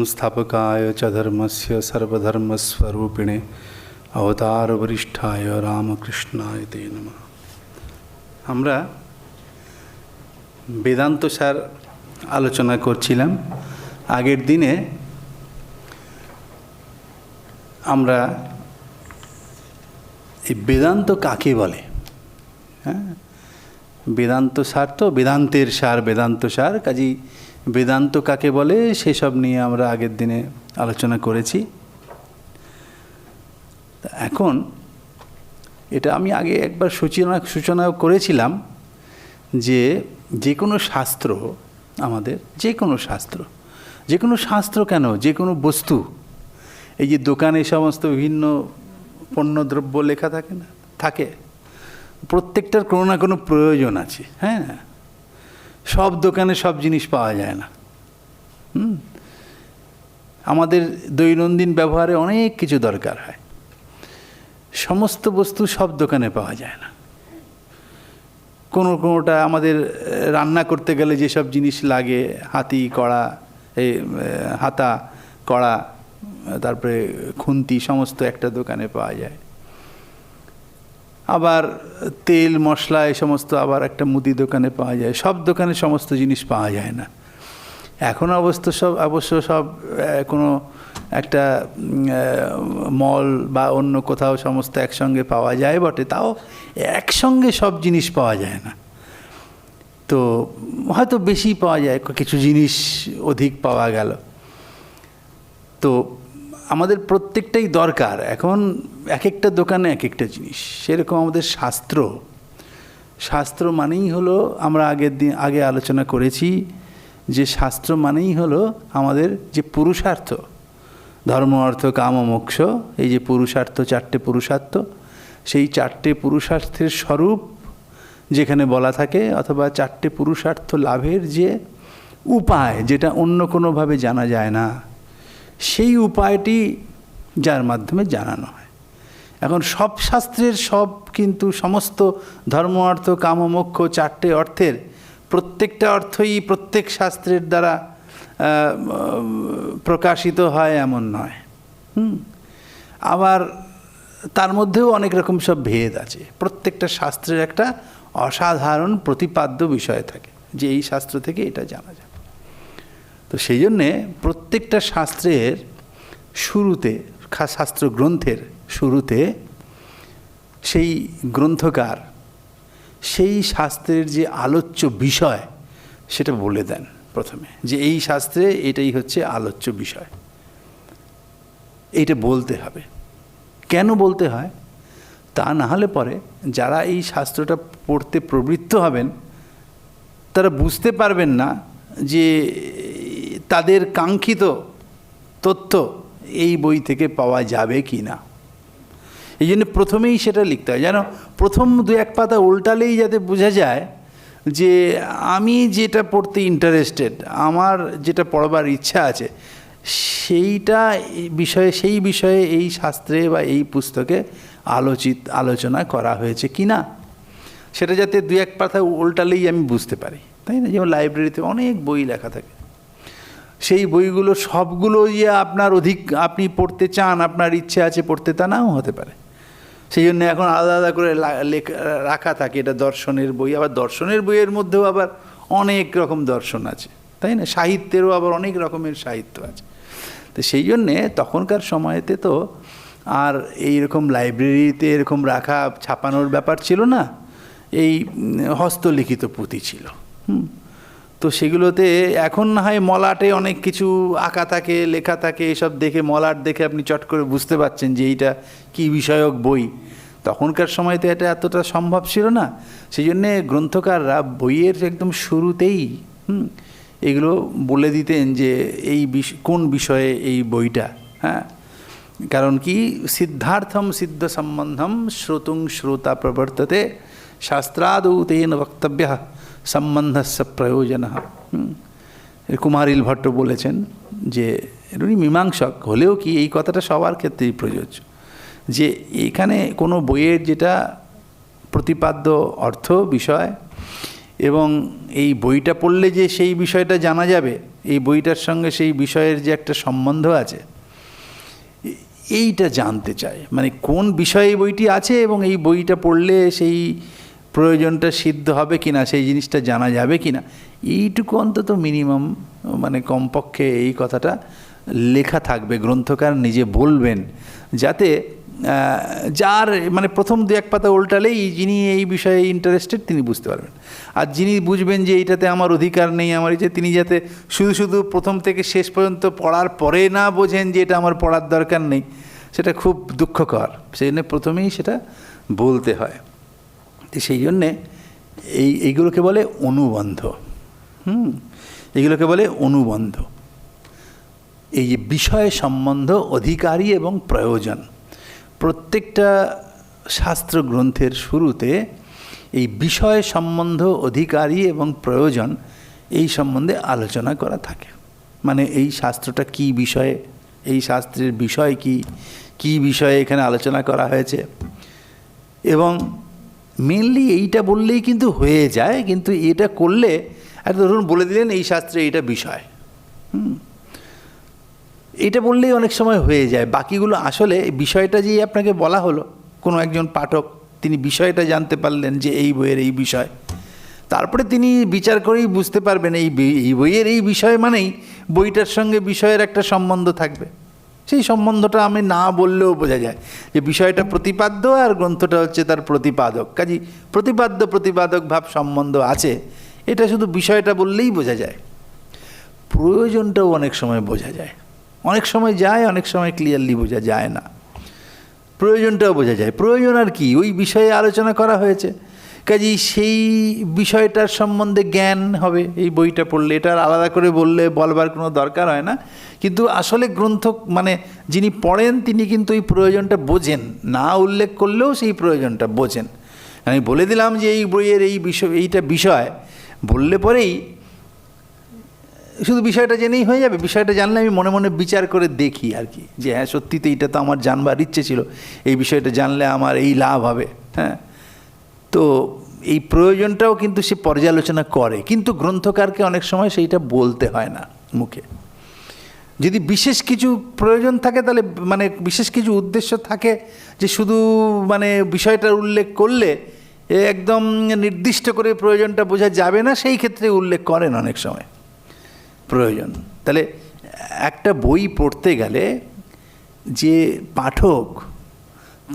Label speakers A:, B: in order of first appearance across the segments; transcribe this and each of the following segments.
A: संस्थापकाय च धर्मस्य सर्वधर्मस्वरूपिणे अवतार वरिष्ठाय रामकृष्णाय ते नमः। আমরা বেদান্ত সার আলোচনা করছিলাম। আগের দিনে আমরা এই বেদান্ত কাকে বলে, হ্যাঁ, বেদান্ত সার তো বেদান্তের সার, বেদান্ত সার, কাজেই বেদান্ত কাকে বলে সেসব নিয়ে আমরা আগের দিনে আলোচনা করেছি। এখন এটা আমি আগে একবার সূচনাও করেছিলাম যে যে কোনো শাস্ত্র, আমাদের যে কোনো শাস্ত্র কেন, যে কোনো বস্তু, এই যে দোকানে সমস্ত বিভিন্ন পণ্যদ্রব্য লেখা থাকে, প্রত্যেকটার কোনো না কোনো প্রয়োজন আছে। হ্যাঁ, সব দোকানে সব জিনিস পাওয়া যায় না। আমাদের দৈনন্দিন ব্যবহারে অনেক কিছু দরকার হয়, সমস্ত বস্তু সব দোকানে পাওয়া যায় না। কোনোটা আমাদের রান্না করতে গেলে যেসব জিনিস লাগে, হাতা কড়া, তারপরে খুন্তি, সমস্ত একটা দোকানে পাওয়া যায়। আবার তেল মশলা এই সমস্ত আবার একটা মুদি দোকানে পাওয়া যায়। সব দোকানে সমস্ত জিনিস পাওয়া যায় না। এখন অবশ্য সব কোনো একটা মল বা অন্য কোথাও সমস্ত একসঙ্গে পাওয়া যায় বটে, তাও একসঙ্গে সব জিনিস পাওয়া যায় না। তো হয়তো বেশি পাওয়া যায়, কিছু জিনিস অধিক পাওয়া গেল। তো আমাদের প্রত্যেকটাই দরকার। এখন এক একটা দোকানে এক একটা জিনিস। সেরকম আমাদের শাস্ত্র মানেই হলো, আমরা আগে আলোচনা করেছি যে শাস্ত্র মানেই হলো আমাদের যে পুরুষার্থ, ধর্ম অর্থ কাম মোক্ষ, এই যে পুরুষার্থ, চারটে পুরুষার্থ, সেই চারটে পুরুষার্থের স্বরূপ যেখানে বলা থাকে, অথবা চারটে পুরুষার্থ লাভের যে উপায়, যেটা অন্য কোনোভাবে জানা যায় না, সেই উপায়টি যার মাধ্যমে জানানো হয়। এখন সব শাস্ত্রের কিন্তু সমস্ত ধর্ম অর্থ কাম মোক্ষ চারটে অর্থের প্রত্যেকটা অর্থই প্রত্যেক শাস্ত্রের দ্বারা প্রকাশিত হয় এমন নয়। আবার তার মধ্যেও অনেক রকম সব ভেদ আছে। প্রত্যেকটা শাস্ত্রের একটা অসাধারণ প্রতিপাদ্য বিষয় থাকে, যে এই শাস্ত্র থেকে এটা জানা যায়। তো সেই জন্যে প্রত্যেকটা শাস্ত্রের শুরুতে, শাস্ত্র গ্রন্থের শুরুতে সেই গ্রন্থকার সেই শাস্ত্রের যে আলোচ্য বিষয় সেটা বলে দেন প্রথমে, যে এই শাস্ত্রে এটাই হচ্ছে আলোচ্য বিষয়, এইটা বলতে হবে। কেন বলতে হয়? তা না হলে পরে যারা এই শাস্ত্রটা পড়তে প্রবৃত্ত হবেন তারা বুঝতে পারবেন না যে তাদের কাঙ্ক্ষিত তথ্য এই বই থেকে পাওয়া যাবে কি না। এই জন্য প্রথমেই সেটা লিখতে হয়, যেন প্রথম দু এক পাতা উল্টালেই যাতে বোঝা যায় যে আমি যেটা পড়তে ইন্টারেস্টেড, আমার যেটা পড়বার ইচ্ছা আছে, সেই বিষয়ে এই শাস্ত্রে বা এই পুস্তকে আলোচনা করা হয়েছে কি না, সেটা যাতে দু এক পাতা উল্টালেই আমি বুঝতে পারি, তাই না? যেমন লাইব্রেরিতে অনেক বই লেখা থাকে, সেই বইগুলো সবগুলো যে আপনি পড়তে চান, আপনার ইচ্ছে আছে পড়তে, তা নাও হতে পারে। সেই জন্য এখন আলাদা আলাদা করে রাখা থাকে। এটা দর্শনের বই, আবার দর্শনের বইয়ের মধ্যেও আবার অনেক রকম দর্শন আছে, তাই না? সাহিত্যেরও আবার অনেক রকমের সাহিত্য আছে। তো সেই জন্যে তখনকার সময়তে তো আর এইরকম লাইব্রেরিতে এরকম রাখা ছাপানোর ব্যাপার ছিল না, এই হস্তলিখিত পুঁথি ছিল। তো সেগুলোতে এখন না হয় মলাটে অনেক কিছু আঁকা থাকে, লেখা থাকে, এসব দেখে মলাট দেখে আপনি চট করে বুঝতে পারছেন যে এইটা কী বিষয়ক বই। তখনকার সময়তে এটা এতটা সম্ভব ছিল না। সেই জন্যে গ্রন্থকাররা বইয়ের একদম শুরুতেই এগুলো বলে দিতেন যে এই কোন বিষয়ে এই বইটা। হ্যাঁ, কারণ কি, সিদ্ধার্থম সিদ্ধ সম্বন্ধম শ্রোতুং শ্রোতা প্রবর্ততে শাস্ত্রাদৌ তেন বক্তব্য সম্বন্ধস্য প্রয়োজন। কুমারিল ভট্ট বলেছেন যে, উনি মীমাংসক হলেও কি এই কথাটা সবার ক্ষেত্রেই প্রযোজ্য, যে এখানে কোনো বইয়ের যেটা প্রতিপাদ্য অর্থ বিষয়, এবং এই বইটা পড়লে যে সেই বিষয়টা জানা যাবে, এই বইটার সঙ্গে সেই বিষয়ের যে একটা সম্বন্ধ আছে, এইটা জানতে চায়। মানে কোন বিষয়ে এই বইটি আছে এবং এই বইটা পড়লে সেই প্রয়োজনটা সিদ্ধ হবে কিনা, সেই জিনিসটা জানা যাবে কিনা, এইটুকু অন্তত মিনিমাম, মানে কমপক্ষে এই কথাটা লেখা থাকবে, গ্রন্থকার নিজে বলবেন, যাতে যার মানে প্রথম দু এক পাতা উল্টালেই যিনি এই বিষয়ে ইন্টারেস্টেড তিনি বুঝতে পারবেন। আর যিনি বুঝবেন যে এইটাতে আমার অধিকার নেই, আমার এই যে, তিনি যাতে শুধু শুধু প্রথম থেকে শেষ পর্যন্ত পড়ার পরে না বোঝেন যে এটা আমার পড়ার দরকার নেই, সেটা খুব দুঃখকর। সেই জন্য প্রথমেই সেটা বলতে হয়। তো সেই জন্যে এইগুলোকে বলে অনুবন্ধ। এগুলোকে বলে অনুবন্ধ। এই যে বিষয় সম্বন্ধ, অধিকারী এবং প্রয়োজন, প্রত্যেকটা শাস্ত্র গ্রন্থের শুরুতে এই বিষয় সম্বন্ধ, অধিকারী এবং প্রয়োজন, এই সম্বন্ধে আলোচনা করা থাকে। মানে এই শাস্ত্রটা কী বিষয়ে, এই শাস্ত্রের বিষয় কী, কী বিষয়ে এখানে আলোচনা করা হয়েছে। এবং মেনলি এইটা বললেই কিন্তু হয়ে যায়, কিন্তু এটা করলে আর ধরুন বলে দিলেন এই শাস্ত্রে এইটা বিষয়, এটা বললেই অনেক সময় হয়ে যায়। বাকিগুলো আসলে বিষয়টা যেই আপনাকে বলা হলো, কোনো একজন পাঠক তিনি বিষয়টা জানতে পারলেন যে এই বইয়ের এই বিষয়, তারপরে তিনি বিচার করেই বুঝতে পারবেন এই বইয়ের এই বিষয় মানেই বইটার সঙ্গে বিষয়ের একটা সম্বন্ধ থাকবে। সেই সম্বন্ধটা আমি না বললেও বোঝা যায় যে বিষয়টা প্রতিপাদ্য আর গ্রন্থটা হচ্ছে তার প্রতিপাদক। কাজেই প্রতিপাদ্য প্রতিপাদক ভাব সম্বন্ধ আছে, এটা শুধু বিষয়টা বললেই বোঝা যায়। প্রয়োজনটাও অনেক সময় বোঝা যায়, অনেক সময় যায়, অনেক সময় ক্লিয়ারলি বোঝা যায় না। প্রয়োজনটাও বোঝা যায়। প্রয়োজন আর কি, ওই বিষয়ে আলোচনা করা হয়েছে, কাজেই সেই বিষয়টার সম্বন্ধে জ্ঞান হবে এই বইটা পড়লে। এটা আলাদা করে বলবার কোনো দরকার হয় না। কিন্তু আসলে গ্রন্থ মানে যিনি পড়েন তিনি কিন্তু এই প্রয়োজনটা বোঝেন, না উল্লেখ করলেও সেই প্রয়োজনটা বোঝেন। আমি বলে দিলাম যে এই বইয়ের এই বিষয়, এইটা বিষয় বললে পরেই শুধু বিষয়টা জেনেই হয়ে যাবে। বিষয়টা জানলে আমি মনে মনে বিচার করে দেখি আর কি, যে হ্যাঁ সত্যি তো এইটা তো আমার জানবার ইচ্ছে ছিল, এই বিষয়টা জানলে আমার এই লাভ হবে। হ্যাঁ, তো এই প্রয়োজনটাও কিন্তু সে পর্যালোচনা করে, কিন্তু গ্রন্থকারকে অনেক সময় সেইটা বলতে হয় না মুখে। যদি বিশেষ কিছু প্রয়োজন থাকে, তাহলে মানে বিশেষ কিছু উদ্দেশ্য থাকে যে শুধু মানে বিষয়টার উল্লেখ করলে একদম নির্দিষ্ট করে প্রয়োজনটা বোঝা যাবে না, সেই ক্ষেত্রে উল্লেখ করেন অনেক সময় প্রয়োজন। তাহলে একটা বই পড়তে গেলে যে পাঠক,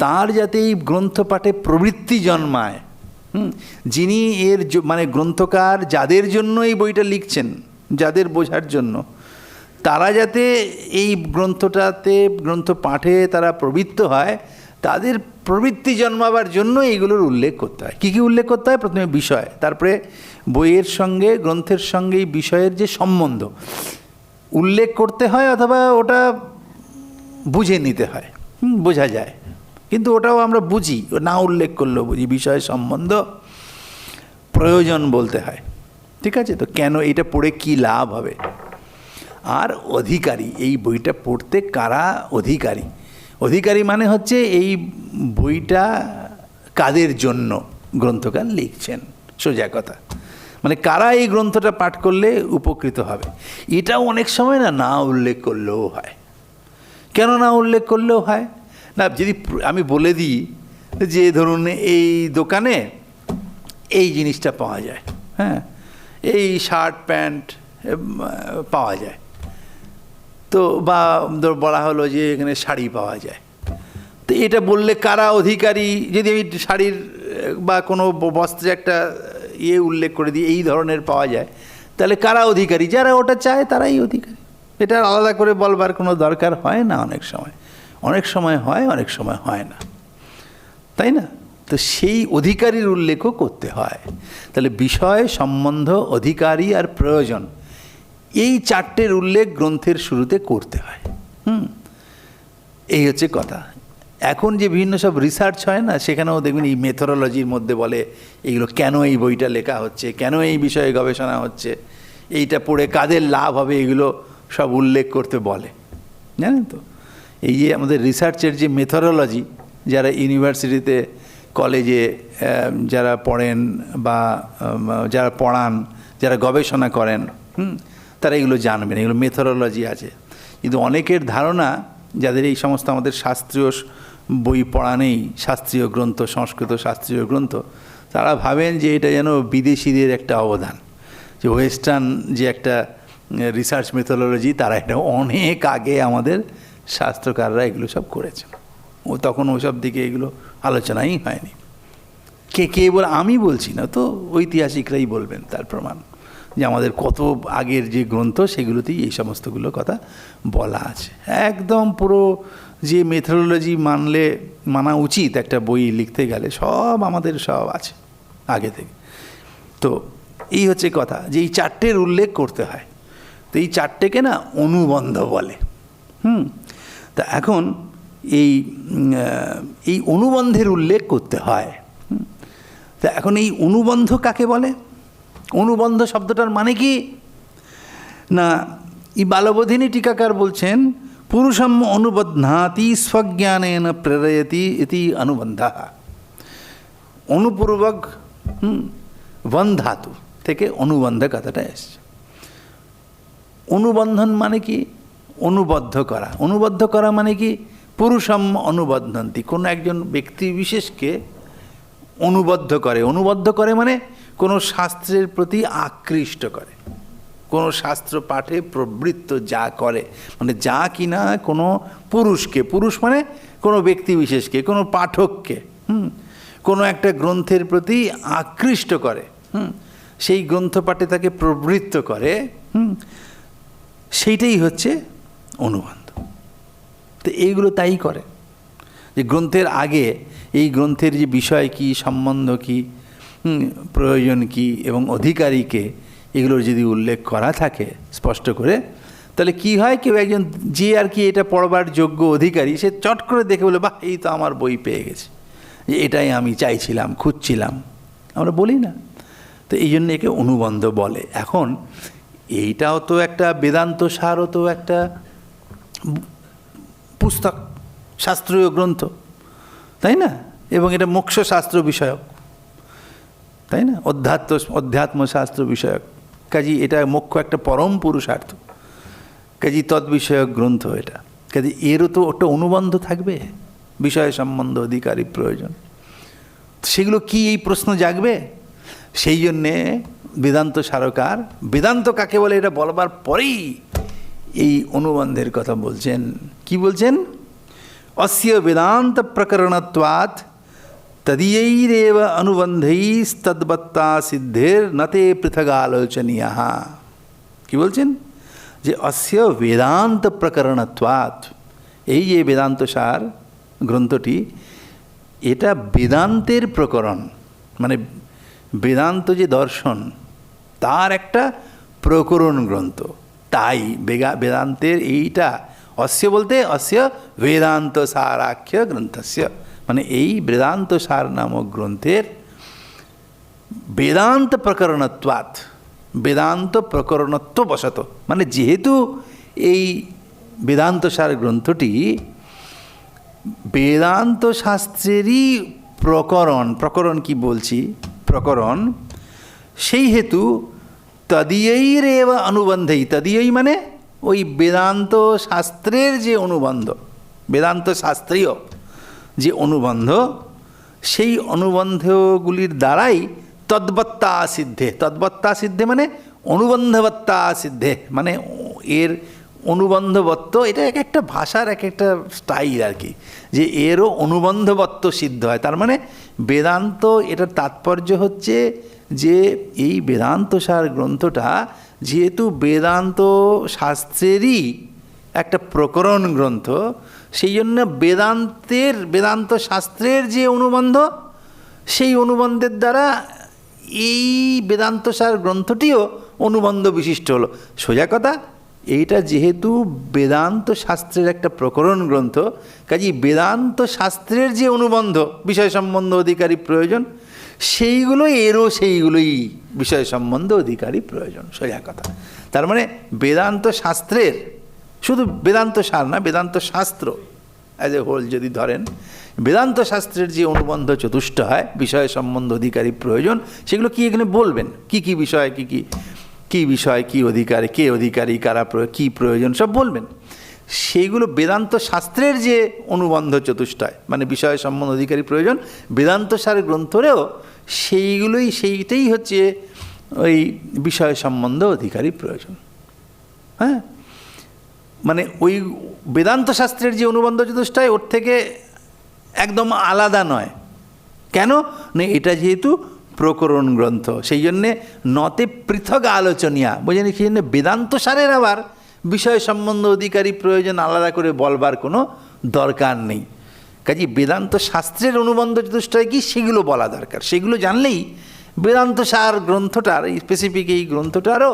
A: তার যাতে এই গ্রন্থ পাঠে প্রবৃত্তি জন্মায়, যিনি এর মানে গ্রন্থকার যাদের জন্য এই বইটা লিখছেন, যাদের বোঝার জন্য, তারা যাতে এই গ্রন্থটাতে, গ্রন্থ পাঠে তারা প্রবৃত্ত হয়, তাদের প্রবৃত্তি জন্মাবার জন্য এইগুলোর উল্লেখ করতে হয়। কী কী উল্লেখ করতে হয়? প্রথমে বিষয়, তারপরে বইয়ের সঙ্গে, গ্রন্থের সঙ্গে এই বিষয়ের যে সম্বন্ধ উল্লেখ করতে হয়, অথবা ওটা বুঝে নিতে হয়। বোঝা যায়, কিন্তু ওটাও আমরা বুঝি, না উল্লেখ করলেও বুঝি। বিষয় সম্বন্ধ, প্রয়োজন বলতে হয়। ঠিক আছে, তো কেন এটা পড়ে কী লাভ হবে, আর অধিকারী, এই বইটা পড়তে কারা অধিকারী। অধিকারী মানে হচ্ছে এই বইটা কাদের জন্য গ্রন্থকার লিখছেন, সোজা কথা। মানে কারা এই গ্রন্থটা পাঠ করলে উপকৃত হবে। এটাও অনেক সময় না উল্লেখ করলেও হয়। কেন না উল্লেখ করলেও হয় না? যদি আমি বলে দিই যে ধরুন এই দোকানে এই জিনিসটা পাওয়া যায়, হ্যাঁ, এই শার্ট প্যান্ট পাওয়া যায়, তো বা বলা হলো যে এখানে শাড়ি পাওয়া যায়, তো এটা বললে কারা অধিকারী। যদি আমি শাড়ির বা কোনো বস্ত্রে একটা উল্লেখ করে দিই এই ধরনের পাওয়া যায়, তাহলে কারা অধিকারী? যারা ওটা চায় তারাই অধিকারী। এটা আলাদা করে বলবার কোনো দরকার হয় না। অনেক সময় হয়, অনেক সময় হয় না, তাই না? তো সেই অধিকারীর উল্লেখও করতে হয়। তাহলে বিষয়, সম্বন্ধ, অধিকারী আর প্রয়োজন, এই চারটের উল্লেখ গ্রন্থের শুরুতে করতে হয়। এই হচ্ছে কথা। এখন যে বিভিন্ন সব রিসার্চ হয় না, সেখানেও দেখবেন এই মেথোডোলজির মধ্যে বলে এইগুলো কেন এই বইটা লেখা হচ্ছে, কেন এই বিষয়ে গবেষণা হচ্ছে, এইটা পড়ে কাদের লাভ হবে, এগুলো সব উল্লেখ করতে বলে, জানেন তো। এই যে আমাদের রিসার্চের যে মেথোডোলজি, যারা ইউনিভার্সিটিতে কলেজে যারা পড়েন বা যারা পড়ান, যারা গবেষণা করেন, তারা এগুলো জানবেন, এগুলো মেথোডোলজি আছে। কিন্তু অনেকের ধারণা, যাদের এই সমস্ত আমাদের শাস্ত্রীয় বই পড়া নেই, শাস্ত্রীয় গ্রন্থ, সংস্কৃত শাস্ত্রীয় গ্রন্থ, তারা ভাবেন যে এটা যেন বিদেশিদের একটা অবদান, যে ওয়েস্টার্ন যে একটা রিসার্চ মেথোডোলজি, তারা এটা অনেক আগে আমাদের শাস্ত্রকাররা এগুলো সব করেছে। তখন ওসব দিকে এগুলো আলোচনাই হয়নি। কে বলে, আমি বলছি না তো, ঐতিহাসিকরাই বলবেন তার প্রমাণ, যে আমাদের কত আগের যে গ্রন্থ সেগুলোতেই এই সমস্তগুলো কথা বলা আছে। একদম পুরো যে মেথোডোলজি মানা উচিত একটা বই লিখতে গেলে, সব আমাদের সব আছে আগে থেকে। তো এই হচ্ছে কথা, যে এই চারটের উল্লেখ করতে হয়। তো এই চারটেকে না অনুবন্ধ বলে। তা এখন এই অনুবন্ধের উল্লেখ করতে হয়। তা এখন এই অনুবন্ধ কাকে বলে? অনুবন্ধ শব্দটার মানে কি না, এই বালবোধিনী টিকাকার বলছেন, পুরুষম অনুবধ্নাতি স্বজ্ঞানেন প্রেরয়তি ইতি অনুবন্ধা। অনুপূর্বক বন্ধাতু থেকে অনুবন্ধ কথাটা এসছে। অনুবন্ধন মানে কি? অনুবদ্ধ করা। অনুবদ্ধ করা মানে কি? পুরুষম অনুবদ্ধন্তি, কোনো একজন ব্যক্তি বিশেষকে অনুবদ্ধ করে। অনুবদ্ধ করে মানে কোনো শাস্ত্রের প্রতি আকৃষ্ট করে, কোনো শাস্ত্র পাঠে প্রবৃত্ত যা করে, মানে যা কিনা কোনো পুরুষকে, পুরুষ মানে কোনো ব্যক্তি বিশেষকে, কোনো পাঠককে কোনো একটা গ্রন্থের প্রতি আকৃষ্ট করে, সেই গ্রন্থ পাঠে তাকে প্রবৃত্ত করে, সেইটাই হচ্ছে অনুবন্ধ। তো এইগুলো তাই করে, যে গ্রন্থের আগে এই গ্রন্থের যে বিষয় কি, সম্বন্ধ কি, প্রয়োজন কি এবং অধিকারীকে, এগুলোর যদি উল্লেখ করা থাকে স্পষ্ট করে, তাহলে কি হয়, কেউ একজন যে আর কি এটা পড়বার যোগ্য অধিকারী, সে চট করে দেখে বলে, বাহ, এই তো আমার বই পেয়ে গেছে, যে এটাই আমি চাইছিলাম, খুঁজছিলাম। আমরা বলি না? তো এই জন্য একে অনুবন্ধ বলে। এখন এইটাও তো একটা বেদান্ত সারও তো একটা পুস্তক, শাস্ত্রীয় গ্রন্থ, তাই না? এবং এটা মোক্ষ শাস্ত্র বিষয়ক, তাই না? অধ্যাত্ম শাস্ত্র বিষয়ক, কাজী এটা মোক্ষ একটা পরম পুরুষার্থ, কাজী তদ্বিষয়ক গ্রন্থ এটা। কাজী এরও তো একটা অনুবন্ধ থাকবে, বিষয় সম্বন্ধ অধিকারী প্রয়োজন। সেগুলো কি, এই প্রশ্ন জাগবে। সেই জন্যে বেদান্ত সারকার বেদান্ত কাকে বলে এটা বলবার পরেই এই অনুবন্ধের কথা বলছেন। কি বলছেন? অস্য বেদান্ত প্রকরণত্বাৎ তদীয়ৈরেব অনুবন্ধৈস্তদ্বত্তা সিদ্ধের নতে পৃথক আলোচনীয়। কি বলছেন? যে অস্য বেদান্ত প্রকরণত্বাৎ, এই যে বেদান্ত সার গ্রন্থটি, এটা বেদান্তের প্রকরণ, মানে বেদান্ত যে দর্শন তার একটা প্রকরণ গ্রন্থ। তাই বেদান্তের এইটা অস্য বলতে অস্য বেদান্ত সারাখ্য গ্রন্থস্য, মানে এই বেদান্ত সার নামক গ্রন্থের বেদান্ত প্রকরণত্বাৎ, বেদান্ত প্রকরণত্ব বশত, মানে যেহেতু এই বেদান্ত সার গ্রন্থটি বেদান্ত শাস্ত্রেরই প্রকরণ, প্রকরণ কি বলছি, প্রকরণ, সেই হেতু তদীয়ৈরেব অনুবন্ধেই, তদীয়ই মানে ওই বেদান্ত শাস্ত্রের যে অনুবন্ধ, বেদান্ত শাস্ত্রীয় যে অনুবন্ধ, সেই অনুবন্ধগুলির দ্বারাই তদ্বত্তা সিদ্ধে, তদ্বত্তা সিদ্ধে মানে অনুবন্ধবত্তা সিদ্ধে, মানে এর অনুবন্ধবত্ত, এটা এক একটা ভাষার এক একটা স্টাইল আর কি, যে এরও অনুবন্ধবত্ত সিদ্ধ হয়। তার মানে বেদান্ত, এটার তাৎপর্য হচ্ছে যে এই বেদান্ত সার গ্রন্থটা যেহেতু বেদান্ত শাস্ত্রেরই একটা প্রকরণ গ্রন্থ, সেই জন্য বেদান্ত শাস্ত্রের যে অনুবন্ধ, সেই অনুবন্ধের দ্বারা এই বেদান্ত সার গ্রন্থটিও অনুবন্ধ বিশিষ্ট হলো। সোজা কথা, এইটা যেহেতু বেদান্ত শাস্ত্রের একটা প্রকরণ গ্রন্থ, কাজেই বেদান্ত শাস্ত্রের যে অনুবন্ধ, বিষয় সম্বন্ধ অধিকারী প্রয়োজন, সেইগুলো এরও সেইগুলোই বিষয় সম্বন্ধ অধিকারী প্রয়োজন। সোজা কথা। তার মানে বেদান্ত শাস্ত্রের, শুধু বেদান্ত সার না, বেদান্ত শাস্ত্র অ্যাজ এ হোল যদি ধরেন, বেদান্ত শাস্ত্রের যে অনুবন্ধ চতুষ্টয় বিষয় সম্বন্ধ অধিকারী প্রয়োজন, সেগুলো কি এখানে বলবেন, কি কি বিষয়, কি বিষয়, কি অধিকারী, কে অধিকারী, কারা কি প্রয়োজন, সব বলবেন। সেইগুলো বেদান্ত শাস্ত্রের যে অনুবন্ধ চতুষ্টয়, মানে বিষয় সম্বন্ধ অধিকারী প্রয়োজন, বেদান্ত সার গ্রন্থরেও সেইটাই হচ্ছে ওই বিষয় সম্বন্ধ অধিকারী প্রয়োজন। হ্যাঁ, মানে ওই বেদান্ত শাস্ত্রের যে অনুবন্ধ চতুষ্টয় ওর থেকে একদম আলাদা নয়। কেন না, এটা যেহেতু প্রকরণ গ্রন্থ, সেই জন্যে নতে পৃথক আলোচনীয়া, বুঝলেন, সেই জন্য বেদান্ত সারের আবার বিষয় সম্বন্ধ অধিকারী প্রয়োজন আলাদা করে বলবার কোনো দরকার নেই। কাজে বেদান্ত শাস্ত্রের অনুবন্ধ চতুষ্টয় কি, সেগুলো বলা দরকার। সেগুলো জানলেই বেদান্ত সার গ্রন্থটার, এই স্পেসিফিক এই গ্রন্থটারও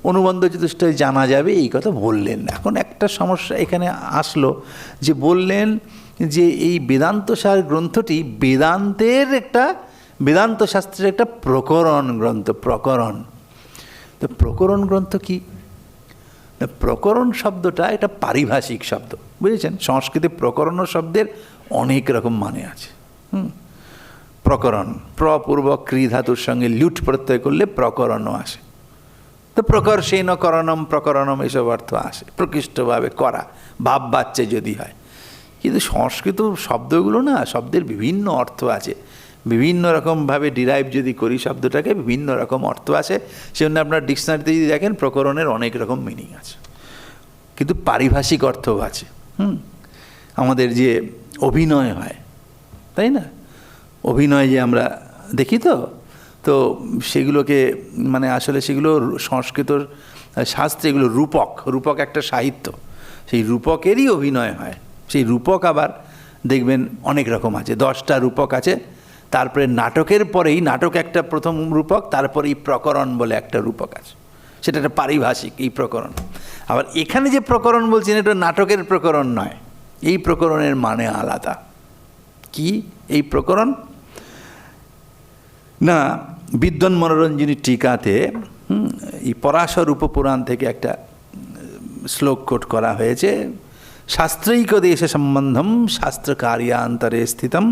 A: অনুবন্ধ চতুষ্টয় জানা যাবে, এই কথা বললেন। এখন একটা সমস্যা এখানে আসলো, যে বললেন যে এই বেদান্ত সার গ্রন্থটি বেদান্ত শাস্ত্রের একটা প্রকরণ গ্রন্থ। প্রকরণ, তো প্রকরণ গ্রন্থ কি? প্রকরণ শব্দটা এটা পারিভাষিক শব্দ, বুঝেছেন। সংস্কৃতে প্রকরণ শব্দের অনেক রকম মানে আছে। প্রকরণ, প্রপূর্বক ক্রি ধাতুর সঙ্গে লুট প্রত্যয় করলে প্রকরণও আসে। তো প্রকর্ষেণ করণম, প্রকরণম, এসব অর্থ আসে, প্রকৃষ্টভাবে করা, ভাব বাচ্চে যদি হয়। কিন্তু সংস্কৃত শব্দগুলো না, শব্দের বিভিন্ন অর্থ আছে, বিভিন্ন রকমভাবে ডিরাইভ যদি করি শব্দটাকে, বিভিন্ন রকম অর্থ আছে। সেজন্য আপনার ডিকশনারিতে যদি দেখেন, প্রকরণের অনেক রকম মিনিং আছে, কিন্তু পারিভাষিক অর্থও আছে। আমাদের যে অভিনয় হয়, তাই না, অভিনয় যে আমরা দেখি, তো সেগুলোকে মানে আসলে সেগুলো সংস্কৃতর শাস্ত্রে এগুলো রূপক একটা সাহিত্য, সেই রূপকেরই অভিনয় হয়। সেই রূপক আবার দেখবেন অনেক রকম আছে, 10টা রূপক আছে। তারপরে নাটকের পরেই, নাটক একটা প্রথম রূপক, তারপরে এই প্রকরণ বলে একটা রূপক আছে, সেটা একটা পারিভাষিক, এই প্রকরণ। আবার এখানে যে প্রকরণ বলছেন, এটা নাটকের প্রকরণ নয়, এই প্রকরণের মানে আলাদা। কি এই প্রকরণ না, বিদ্বান মনোরঞ্জনী টিকাতে এই পরাশর উপপুরাণ থেকে একটা শ্লোক কোট করা হয়েছে। শাস্ত্রৈক দেশ সম্বন্ধম শাস্ত্র কার্যান্তরে স্থিতম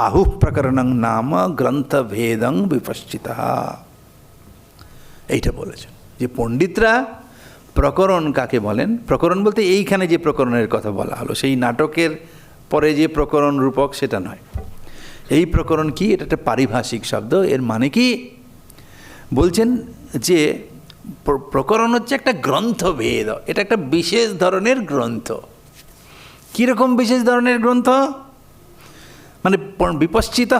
A: আহু প্রকরণং নাম গ্রন্থভেদং বিপশ্চিতা। এইটা বলেছেন যে পণ্ডিতরা প্রকরণ কাকে বলেন। প্রকরণ বলতে এইখানে যে প্রকরণের কথা বলা হলো, সেই নাটকের পরে যে প্রকরণ রূপক সেটা নয়। এই প্রকরণ কি, এটা একটা পারিভাষিক শব্দ। এর মানে কি বলছেন যে প্রকরণ হচ্ছে একটা গ্রন্থভেদ, এটা একটা বিশেষ ধরনের গ্রন্থ। কীরকম বিশেষ ধরনের গ্রন্থ, মানে বিপশ্চিত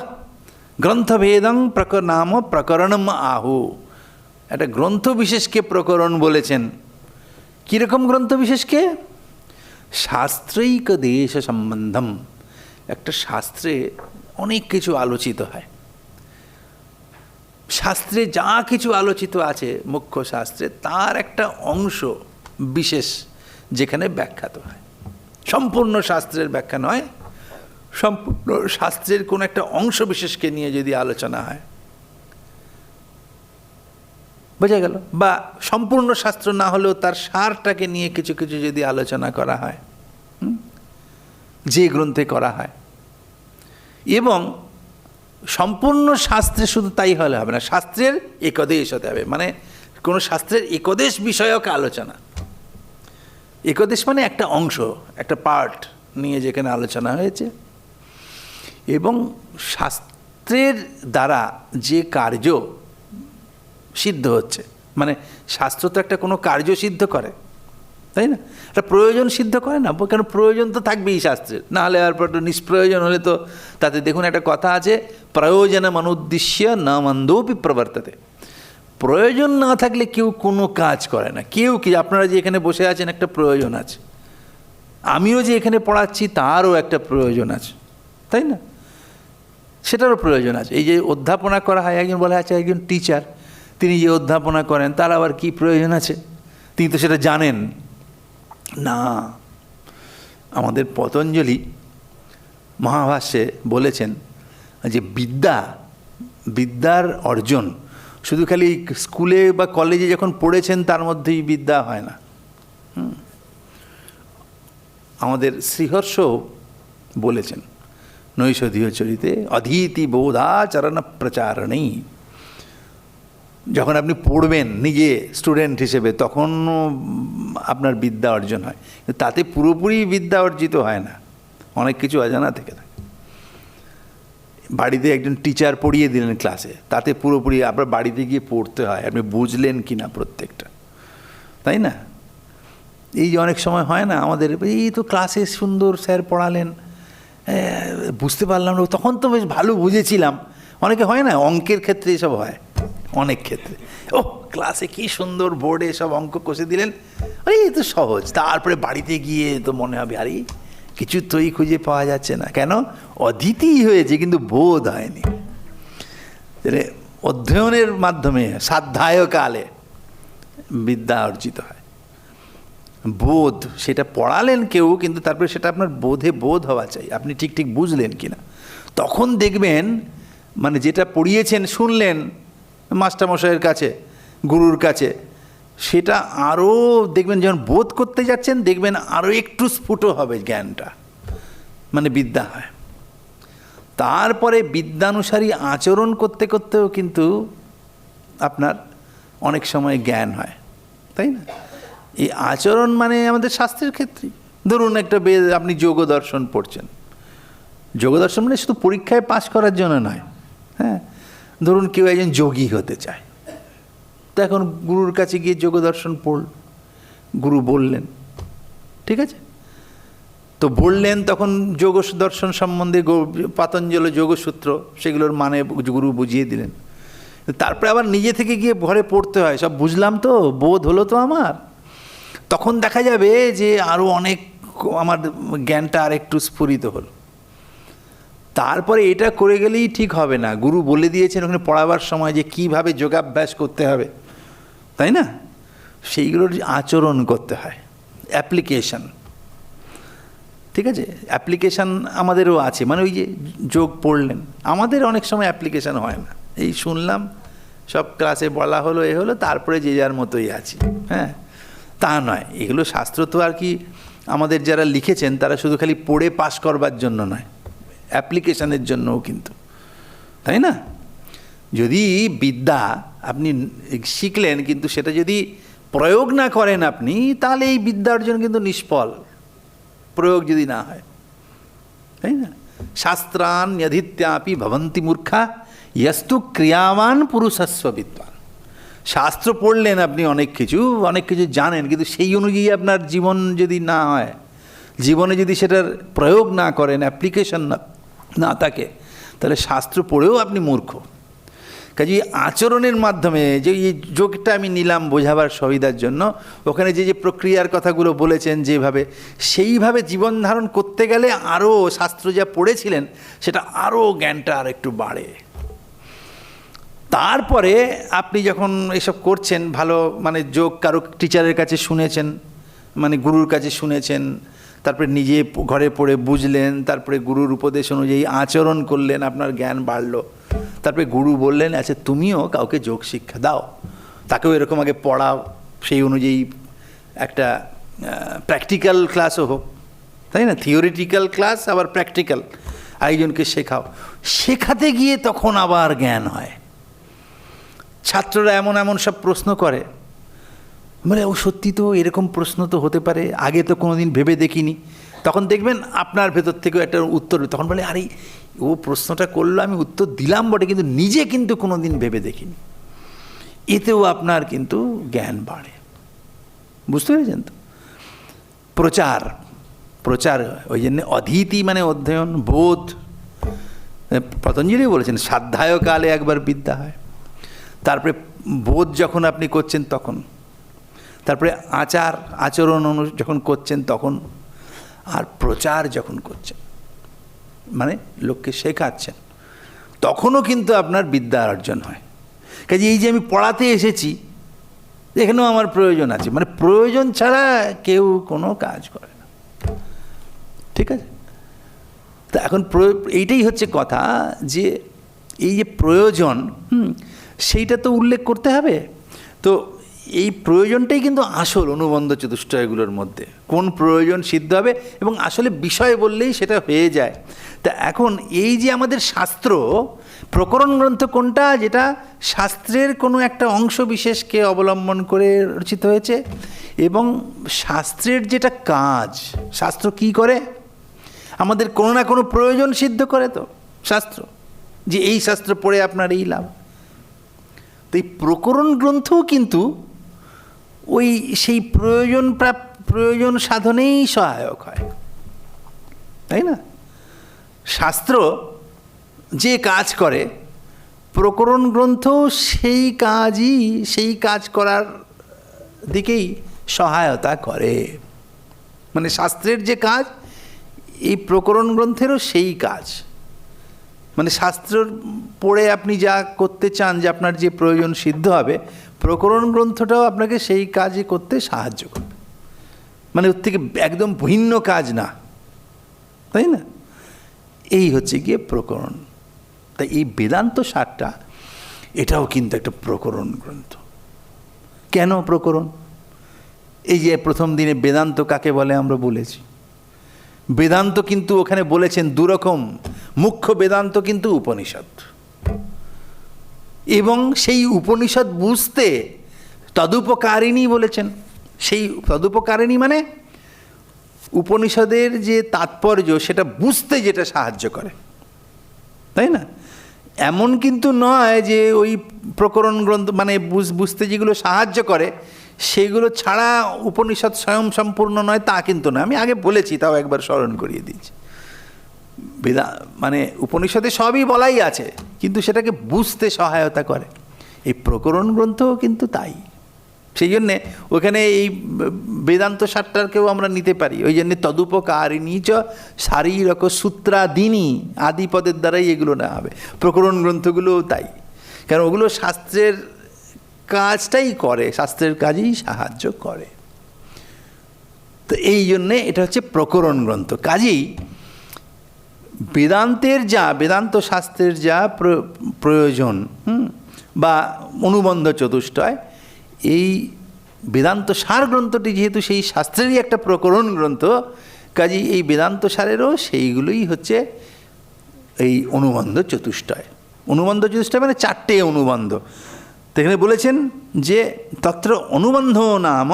A: গ্রন্থভেদং নাম প্রকরণম আহু। একটা গ্রন্থ বিশেষকে প্রকরণ বলেছেন। কীরকম গ্রন্থ বিশেষকে? শাস্ত্রৈক দেশ সম্বন্ধম, একটা শাস্ত্রে অনেক কিছু আলোচিত হয়, শাস্ত্রে যা কিছু আলোচিত আছে মুখ্য শাস্ত্রে, তার একটা অংশ বিশেষ যেখানে ব্যাখ্যাত হয়। সম্পূর্ণ শাস্ত্রের ব্যাখ্যা নয়, সম্পূর্ণ শাস্ত্রের কোনো একটা অংশ বিশেষকে নিয়ে যদি আলোচনা হয়, বোঝা গেল। বা সম্পূর্ণ শাস্ত্র না হলেও তার সারটাকে নিয়ে কিছু কিছু যদি আলোচনা করা হয়, যে গ্রন্থে করা হয়। এবং সম্পূর্ণ শাস্ত্রে শুধু তাই হলে হবে না, শাস্ত্রের একদেশ হতে হবে, মানে কোনো শাস্ত্রের একদেশ বিষয়ক আলোচনা। একদেশ মানে একটা অংশ, একটা পার্ট নিয়ে যেখানে আলোচনা হয়েছে। এবং শাস্ত্রের দ্বারা যে কার্য সিদ্ধ হচ্ছে, মানে শাস্ত্র তো একটা কোনো কার্য সিদ্ধ করে, তাই না, একটা প্রয়োজন সিদ্ধ করে না, কেন প্রয়োজন তো থাকবেই শাস্ত্রের, না হলে আর নিষ্প্রয়োজন হলে তো তাতে দেখুন একটা কথা আছে, প্রয়োজনম অনুদ্দিশ্য না মন্দোপি প্রবর্ততে। প্রয়োজন না থাকলে কেউ কোনো কাজ করে না। কেউ কি, আপনারা যে এখানে বসে আছেন একটা প্রয়োজন আছে, আমিও যে এখানে পড়াচ্ছি তারও একটা প্রয়োজন আছে, তাই না, সেটারও প্রয়োজন আছে। এই যে অধ্যাপনা করা হয়, একজন বলা আছে একজন টিচার, তিনি যে অধ্যাপনা করেন তার আবার কি প্রয়োজন আছে, তিনি তো সেটা জানেন না। আমাদের পতঞ্জলি মহাভাষ্যে বলেছেন যে বিদ্যার অর্জন শুধু খালি স্কুলে বা কলেজে যখন পড়েছেন তার মধ্যেই বিদ্যা হয় না। আমাদের শ্রীহর্ষ বলেছেন, নৈষধীয় চরিতে অধীতি বোধাচরণ প্রচারণেই। যখন আপনি পড়বেন নিজে স্টুডেন্ট হিসেবে তখন আপনার বিদ্যা অর্জন হয়, কিন্তু তাতে পুরোপুরি বিদ্যা অর্জিত হয় না, অনেক কিছু অজানা থেকে থাকে। বাড়িতে একজন টিচার পড়িয়ে দিলেন ক্লাসে, তাতে পুরোপুরি আপনার বাড়িতে গিয়ে পড়তে হয় আপনি বুঝলেন কি না প্রত্যেকটা, তাই না? এই যে অনেক সময় হয় না আমাদের, এই তো ক্লাসে সুন্দর স্যার পড়ালেন, বুঝতে পারলাম না, তখন তো বেশ ভালো বুঝেছিলাম। অনেকে হয় না, অঙ্কের ক্ষেত্রে এসব হয় অনেক ক্ষেত্রে, ও ক্লাসে কি সুন্দর বোর্ডে সব অঙ্ক কষে দিলেন, আরে এই তো সহজ, তারপরে বাড়িতে গিয়ে তো মনে হবে আরে কিছু তোই খুঁজে পাওয়া যাচ্ছে না। কেন? অধীতি হয়েছে কিন্তু বোধ হয়নি। অধ্যয়নের মাধ্যমে সাধ্যায় কালে বিদ্যা অর্জিত হয়। বোধ, সেটা পড়ালেন কেউ, কিন্তু তারপরে সেটা আপনার বোধ হওয়া চাই, আপনি ঠিক ঠিক বুঝলেন কি না। তখন দেখবেন মানে যেটা পড়িয়েছেন শুনলেন মাস্টারমশাইয়ের কাছে, গুরুর কাছে, সেটা আরও দেখবেন যখন বোধ করতে যাচ্ছেন দেখবেন আরও একটু স্ফুট হবে জ্ঞানটা, মানে বিদ্যা হয়। তারপরে বিদ্যানুসারী আচরণ করতে করতেও কিন্তু আপনার অনেক সময় জ্ঞান হয়, তাই না? এই আচরণ মানে আমাদের শাস্ত্রের ক্ষেত্রে ধরুন একটা আপনি যোগ দর্শন পড়ছেন, যোগ দর্শন মানে শুধু পরীক্ষায় পাশ করার জন্য নয়, হ্যাঁ। ধরুন কেউ একজন যোগী হতে চায়, তো এখন গুরুর কাছে গিয়ে যোগ দর্শন পড়ল, গুরু বললেন, ঠিক আছে, তো বললেন, তখন যোগ দর্শন সম্বন্ধে পাতঞ্জল যোগসূত্র সেগুলোর মানে গুরু বুঝিয়ে দিলেন। তারপরে আবার নিজে থেকে গিয়ে ঘরে পড়তে হয়, সব বুঝলাম তো, বোধ হলো তো আমার, তখন দেখা যাবে যে আরও অনেক আমার জ্ঞানটা আর একটু স্ফুরিত হলো। তারপরে এটা করে গেলেই ঠিক হবে না, গুরু বলে দিয়েছেন ওখানে পড়াবার সময় যে কীভাবে যোগাভ্যাস করতে হবে, তাই না? সেইগুলোর আচরণ করতে হয়, অ্যাপ্লিকেশন, ঠিক আছে? অ্যাপ্লিকেশান আমাদেরও আছে, মানে ওই যে যোগ পড়লেন, আমাদের অনেক সময় অ্যাপ্লিকেশান হয় না, এই শুনলাম সব ক্লাসে বলা হলো এ হলো, তারপরে যে যার মতোই আছি, হ্যাঁ, তা নয়। এগুলো শাস্ত্র তো আর কি আমাদের যারা লিখেছেন তারা শুধু খালি পড়ে পাস করবার জন্য নয়, অ্যাপ্লিকেশানের জন্যও কিন্তু, তাই না? যদি বিদ্যা আপনি শিখলেন কিন্তু সেটা যদি প্রয়োগ না করেন আপনি, তাহলে এই বিদ্যা অর্জন কিন্তু নিষ্ফল, প্রয়োগ যদি না হয়, তাই না? শাস্ত্রান অধীত্যাপি ভবন্তি মূর্খা ইয়স্তু ক্রিয়াবান পুরুষস্ব বিদ্বান। শাস্ত্র পড়লেন আপনি অনেক কিছু জানেন, কিন্তু সেই অনুযায়ী আপনার জীবন যদি না হয়, জীবনে যদি সেটার প্রয়োগ না করেন, অ্যাপ্লিকেশন না থাকে, তাহলে শাস্ত্র পড়েও আপনি মূর্খ। কাজে আচরণের মাধ্যমে যে এই যোগটা আমি নিলাম বোঝাবার সুবিধার জন্য, ওখানে যে যে প্রক্রিয়ার কথাগুলো বলেছেন যেভাবে, সেইভাবে জীবন ধারণ করতে গেলে আরও শাস্ত্র যা পড়েছিলেন সেটা আরও জ্ঞানটা আর একটু বাড়ে। তারপরে আপনি যখন এসব করছেন, ভালো মানে যোগ কারো টিচারের কাছে শুনেছেন, মানে গুরুর কাছে শুনেছেন, তারপরে নিজে ঘরে পড়ে বুঝলেন, তারপরে গুরুর উপদেশ অনুযায়ী আচরণ করলেন, আপনার জ্ঞান বাড়লো। তারপরে গুরু বললেন আচ্ছা তুমিও কাউকে যোগ শিক্ষা দাও, তাকেও এরকম আগে পড়াও, সেই অনুযায়ী একটা প্র্যাকটিক্যাল ক্লাসও হোক, তাই না? থিওরিটিক্যাল ক্লাস আবার প্র্যাকটিক্যাল, আরেকজনকে শেখাও। শেখাতে গিয়ে তখন আবার জ্ঞান হয়। ছাত্ররা এমন এমন সব প্রশ্ন করে, মানে ও সত্যি তো এরকম প্রশ্ন তো হতে পারে, আগে তো কোনো দিন ভেবে দেখিনি। তখন দেখবেন আপনার ভেতর থেকেও একটা উত্তর, তখন বলে আরে ও প্রশ্নটা করলো, আমি উত্তর দিলাম বটে, কিন্তু নিজে কিন্তু কোনো দিন ভেবে দেখিনি। এতেও আপনার কিন্তু জ্ঞান বাড়ে, বুঝতে পেরেছেন তো? প্রচার ওই জন্য অধীতি মানে অধ্যয়ন, বোধ। পতঞ্জলি বলেছেন সাধ্যায় কালে একবার বিদ্যা হয়। তারপরে বোধ যখন আপনি করছেন তখন, তারপরে আচরণ যখন করছেন তখন, আর প্রচার যখন করছেন মানে লোককে শেখাচ্ছেন, তখনও কিন্তু আপনার বিদ্যা অর্জন হয়। কাজে এই যে আমি পড়াতে এসেছি, এখানেও আমার প্রয়োজন আছে, মানে প্রয়োজন ছাড়া কেউ কোনো কাজ করে না, ঠিক আছে? তা এখন এইটাই হচ্ছে কথা, যে এই যে প্রয়োজন সেইটা তো উল্লেখ করতে হবে। তো এই প্রয়োজনটাই কিন্তু আসল অনুবন্ধ চতুষ্টয়গুলোর মধ্যে, কোন প্রয়োজন সিদ্ধ হবে এবং আসলে বিষয় বললেই সেটা হয়ে যায়। তা এখন এই যে আমাদের শাস্ত্র, প্রকরণ গ্রন্থ কোনটা, যেটা শাস্ত্রের কোনো একটা অংশ বিশেষকে অবলম্বন করে রচিত হয়েছে, এবং শাস্ত্রের যেটা কাজ, শাস্ত্র কি করে, আমাদের কোনো না কোনো প্রয়োজন সিদ্ধ করে তো শাস্ত্র, যে এই শাস্ত্র পড়ে আপনার এই লাভ। তো এই প্রকরণ গ্রন্থও কিন্তু ওই সেই প্রয়োজন সাধনেই সহায়ক হয়, তাই না? শাস্ত্র যে কাজ করে, প্রকরণ গ্রন্থ সেই কাজ করার দিকেই সহায়তা করে। মানে শাস্ত্রের যে কাজ, এই প্রকরণ গ্রন্থেরও সেই কাজ। মানে শাস্ত্র পড়ে আপনি যা করতে চান, যে আপনার যে প্রয়োজন সিদ্ধ হবে, প্রকরণ গ্রন্থটাও আপনাকে সেই কাজই করতে সাহায্য করবে। মানে ওর থেকে একদম ভিন্ন কাজ না, তাই না? এই হচ্ছে গিয়ে প্রকরণ। তাই এই বেদান্ত সারটা, এটাও কিন্তু একটা প্রকরণ গ্রন্থ। কেন প্রকরণ? এই যে প্রথম দিনে বেদান্ত কাকে বলে আমরা বলেছি। বেদান্ত কিন্তু ওখানে বলেছেন দুরকম। মুখ্য বেদান্ত কিন্তু উপনিষদ, এবং সেই উপনিষদ বুঝতে তদুপকারিণী বলেছেন। সেই তদুপকারিণী মানে উপনিষদের যে তাৎপর্য সেটা বুঝতে যেটা সাহায্য করে, তাই না? এমন কিন্তু নয় যে ওই প্রকরণ গ্রন্থ মানে বুঝতে যেগুলো সাহায্য করে সেগুলো ছাড়া উপনিষদ স্বয়ং সম্পূর্ণ নয়, তা কিন্তু না। আমি আগে বলেছি, তাও একবার স্মরণ করিয়ে দিচ্ছি। মানে উপনিষদে সবই বলাই আছে, কিন্তু সেটাকে বুঝতে সহায়তা করে। এই প্রকরণ গ্রন্থও কিন্তু তাই। সেই জন্যে ওখানে এই বেদান্ত সারটাকেও আমরা নিতে পারি। ওই জন্যে তদুপকারিণী চ শারীরক সূত্রাদিনী আদিপদের দ্বারাই এগুলো নেওয়া হবে। প্রকরণ গ্রন্থগুলোও তাই, কারণ ওগুলো শাস্ত্রের কাজটাই করে, শাস্ত্রের কাজেই সাহায্য করে। তো এই জন্যে এটা হচ্ছে প্রকরণ গ্রন্থ। কাজেই বেদান্ত শাস্ত্রের যা প্রয়োজন বা অনুবন্ধ চতুষ্টয়, এই বেদান্ত সার গ্রন্থটি যেহেতু সেই শাস্ত্রেরই একটা প্রকরণ গ্রন্থ, কাজেই এই বেদান্ত সারেরও সেইগুলোই হচ্ছে এই অনুবন্ধ চতুষ্টয়। অনুবন্ধ চতুষ্টয় মানে 4টে অনুবন্ধ। তো এখানে বলেছেন যে তত্র অনুবন্ধ নাম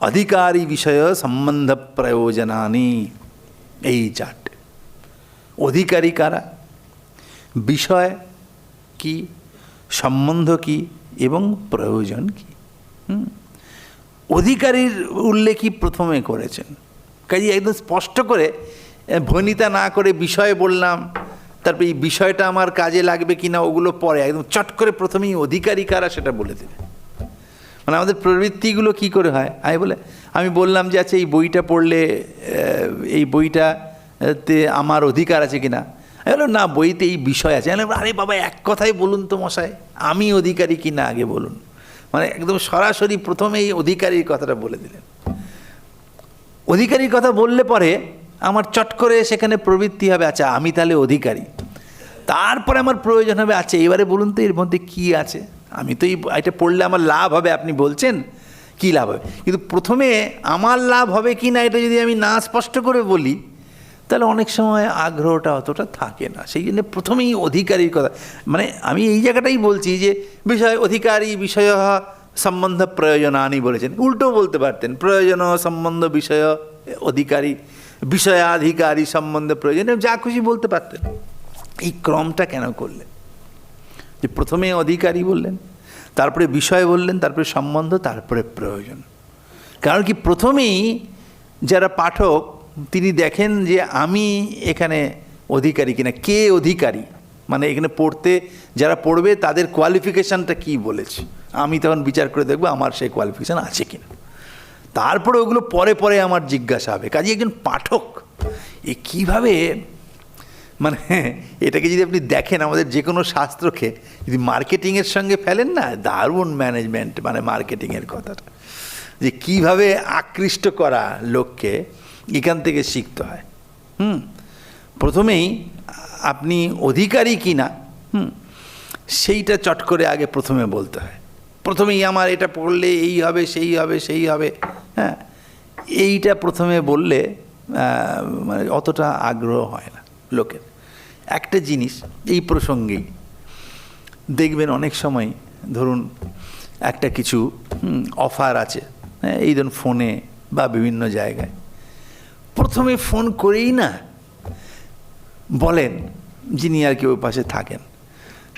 A: অধিকারী বিষয় সম্বন্ধ প্রয়োজনানি। এই 4টে অধিকারী কারা, বিষয় কি, সম্বন্ধ কি এবং প্রয়োজন কি। অধিকারীর উল্লেখই প্রথমে করেছেন। কাজে একদম স্পষ্ট করে ভনিতা না করে বিষয় বললাম, তারপরে এই বিষয়টা আমার কাজে লাগবে কিনা ওগুলো পরে, একদম চট করে প্রথমেই অধিকারী কারা সেটা বলে দিলেন। মানে আমাদের প্রবৃত্তিগুলো কি করে হয়, আমি বললাম যে আচ্ছা এই বইটা পড়লে এই বইটাতে আমার অধিকার আছে কিনা, আমি বললাম না বইতে এই বিষয় আছে। আরে বাবা এক কথাই বলুন তো মশাই, আমি অধিকারী কিনা আগে বলুন। মানে একদম সরাসরি প্রথমেই অধিকারীর কথাটা বলে দিলেন। অধিকারীর কথা বললে পরে আমার চট করে সেখানে প্রবৃত্তি হবে, আচ্ছা আমি তাহলে অধিকারী। তারপরে আমার প্রয়োজন হবে, আচ্ছা এবারে বলুন তো এর মধ্যে কী আছে, আমি তো এটা পড়লে আমার লাভ হবে, আপনি বলছেন কী লাভ হবে। কিন্তু প্রথমে আমার লাভ হবে কি না এটা যদি আমি না স্পষ্ট করে বলি, তাহলে অনেক সময় আগ্রহটা অতটা থাকে না। সেই জন্য প্রথমেই অধিকারীর কথা, মানে আমি এই জায়গাটাই বলছি যে বিষয় অধিকারী বিষয় সম্বন্ধ প্রয়োজনানি বলেছেন। উল্টো বলতে পারতেন, প্রয়োজন সম্বন্ধ বিষয় অধিকারী, বিষয়াধিকারী সম্বন্ধ প্রয়োজন, যা খুশি বলতে পারতেন। এই ক্রমটা কেন করলেন যে প্রথমে অধিকারী বললেন, তারপরে বিষয় বললেন, তারপরে সম্বন্ধ, তারপরে প্রয়োজন? কারণ কি প্রথমেই যারা পাঠক তিনি দেখেন যে আমি এখানে অধিকারী কিনা, কে অধিকারী, মানে এখানে পড়তে যারা পড়বে তাদের কোয়ালিফিকেশানটা কী বলেছে, আমি তখন বিচার করে দেখবো আমার সেই কোয়ালিফিকেশান আছে কিনা। তারপরে ওগুলো পরে পরে আমার জিজ্ঞাসা হবে। কাজে একজন পাঠক এ কীভাবে, মানে এটাকে যদি আপনি দেখেন আমাদের যে কোনো শাস্ত্রকে যদি মার্কেটিংয়ের সঙ্গে ফেলেন না, দারুণ ম্যানেজমেন্ট, মানে মার্কেটিংয়ের কথাটা যে কীভাবে আকৃষ্ট করা লোককে, এখান থেকে শিখতে হয়। প্রথমেই আপনি অধিকারী কি না সেইটা চট করে আগে প্রথমে বলতে হয়। প্রথমেই আমার এটা পড়লে এই হবে সেই হবে, হ্যাঁ, এইটা প্রথমে বললে মানে অতটা আগ্রহ হয় না লোকের। একটা জিনিস এই প্রসঙ্গেই দেখবেন অনেক সময় ধরুন একটা কিছু অফার আছে, হ্যাঁ, এই ধরুন ফোনে বা বিভিন্ন জায়গায়, প্রথমে ফোন করেই না বলেন, যিনি আর কি ওই পাশে থাকেন,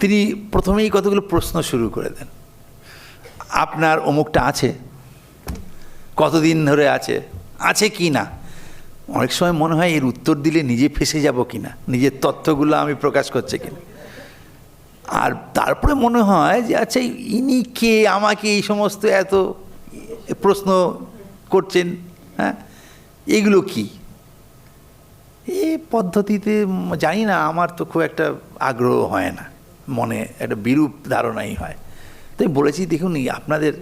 A: তিনি প্রথমেই কতগুলো প্রশ্ন শুরু করে দেন। আপনার অমুকটা আছে, কতদিন ধরে আছে কি না। অনেক সময় মনে হয় এর উত্তর দিলে নিজে ফেঁসে যাব কি না, নিজের তথ্যগুলো আমি প্রকাশ করছে কিনা। আর তারপরে মনে হয় যে আচ্ছা ইনি কে, আমাকে এই সমস্ত এত প্রশ্ন করছেন, হ্যাঁ, এগুলো কি। এই পদ্ধতিতে জানি না, আমার তো খুব একটা আগ্রহ হয় না, মনে একটা বিরূপ ধারণাই হয়। তাই বলেছি দেখুন আপনাদের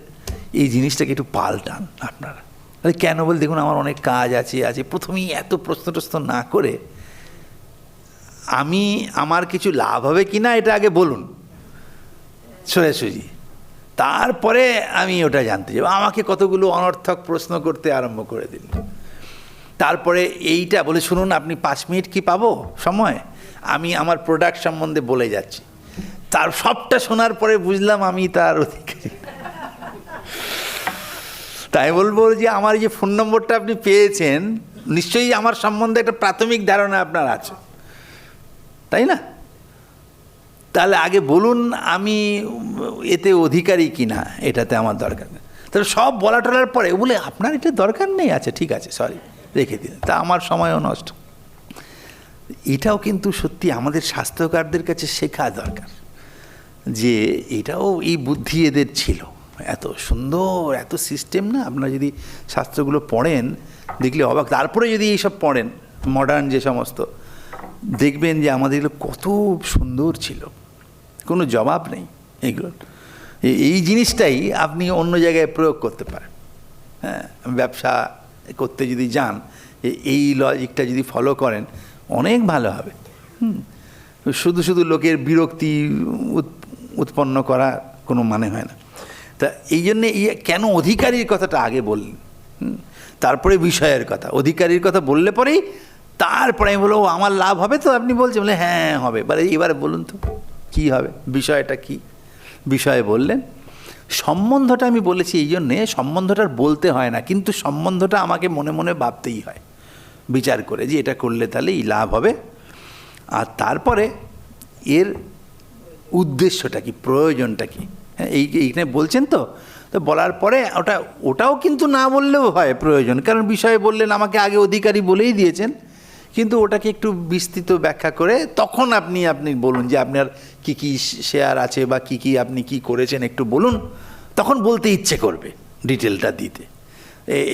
A: এই জিনিসটাকে একটু পাল্টান আপনারা। কেন বল, দেখুন আমার অনেক কাজ আছে, প্রথমেই এত প্রশ্ন না করে আমার কিছু লাভ হবে কি না এটা আগে বলুন সোজাসুজি, তারপরে আমি ওটা জানতে যাব। আমাকে কতগুলো অনর্থক প্রশ্ন করতে আরম্ভ করে দিন। তারপরে এইটা বলে, শুনুন আপনি 5 মিনিট কি পাবো সময়, আমি আমার প্রোডাক্ট সম্বন্ধে বলে যাচ্ছি। তার সবটা শোনার পরে বুঝলাম আমি তার অধিকারী। তাই বলবো যে আমার যে ফোন নম্বরটা আপনি পেয়েছেন, নিশ্চয়ই আমার সম্বন্ধে একটা প্রাথমিক ধারণা আপনার আছে, তাই না? তাহলে আগে বলুন আমি এতে অধিকারী কিনা, এটাতে আমার দরকার নেই। তাহলে সব বলা টলার পরে বলে আপনার এটা দরকার নেই, আচ্ছা ঠিক আছে সরি রেখে দিন, তা আমার সময়ও নষ্ট। এটাও কিন্তু সত্যি আমাদের স্বাস্থ্যকারদের কাছে শেখা দরকার, যে এটাও এই বুদ্ধি এদের ছিল। এত সুন্দর এত সিস্টেম না, আপনারা যদি শাস্ত্রগুলো পড়েন দেখলে অবাক। তারপরে যদি এইসব পড়েন মডার্ন যে সমস্ত, দেখবেন যে আমাদের এগুলো কত সুন্দর ছিল, কোনো জবাব নেই এগুলোর। এই জিনিসটাই আপনি অন্য জায়গায় প্রয়োগ করতে পারেন। হ্যাঁ, ব্যবসা করতে যদি যান, এই লজিকটা যদি ফলো করেন অনেক ভালো হবে। শুধু লোকের বিরক্তি উৎপন্ন করা কোনো মানে হয় না। তা এই জন্যে কেন অধিকারীর কথাটা আগে বললেন, তারপরে বিষয়ের কথা। অধিকারীর কথা বললে পরেই তারপরে আমি বলবো আমার লাভ হবে তো, আপনি বলছেন বলে হ্যাঁ হবে, এবারে বলুন তো কী হবে, বিষয়টা কি। বিষয়ে বললেন। সম্বন্ধটা আমি বলেছি এই জন্যে, সম্বন্ধটা বলতে হয় না, কিন্তু সম্বন্ধটা আমাকে মনে মনে ভাবতেই হয় বিচার করে, যে এটা করলে তাহলে এই লাভ হবে। আর তারপরে এর উদ্দেশ্যটা কি, প্রয়োজনটা কি, হ্যাঁ এইখানে বলছেন তো বলার পরে ওটাও কিন্তু না বললেও হয় প্রয়োজন, কারণ বিষয়ে বললেন আমাকে আগে অধিকারী বলেই দিয়েছেন, কিন্তু ওটাকে একটু বিস্তৃত ব্যাখ্যা করে তখন আপনি বলুন যে আপনার কি শেয়ার আছে বা কি আপনি কি করেছেন একটু বলুন, তখন বলতে ইচ্ছে করবে ডিটেলটা দিতে।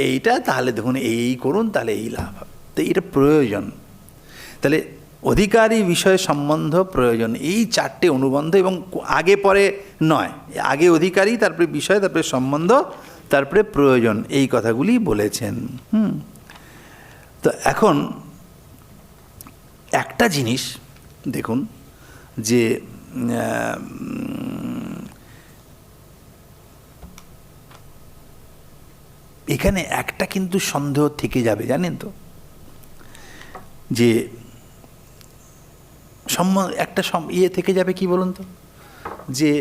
A: এইটা তাহলে দেখুন এই করুন তাহলে এই লাভ হবে। তো এটা প্রয়োজন। তাহলে অধিকারী বিষয় সম্বন্ধ প্রয়োজন, এই 4টে অনুবন্ধ, এবং আগে পরে নয়, আগে অধিকারী, তারপরে বিষয়, তারপরে সম্বন্ধ, তারপরে প্রয়োজন, এই কথাগুলি বলেছেন। তো এখন একটা জিনিস দেখুন যে এখানে একটা কিন্তু সন্দেহ থেকে যাবে, জানেন তো, যে একটা থেকে যাবে কি বলুন তো, যে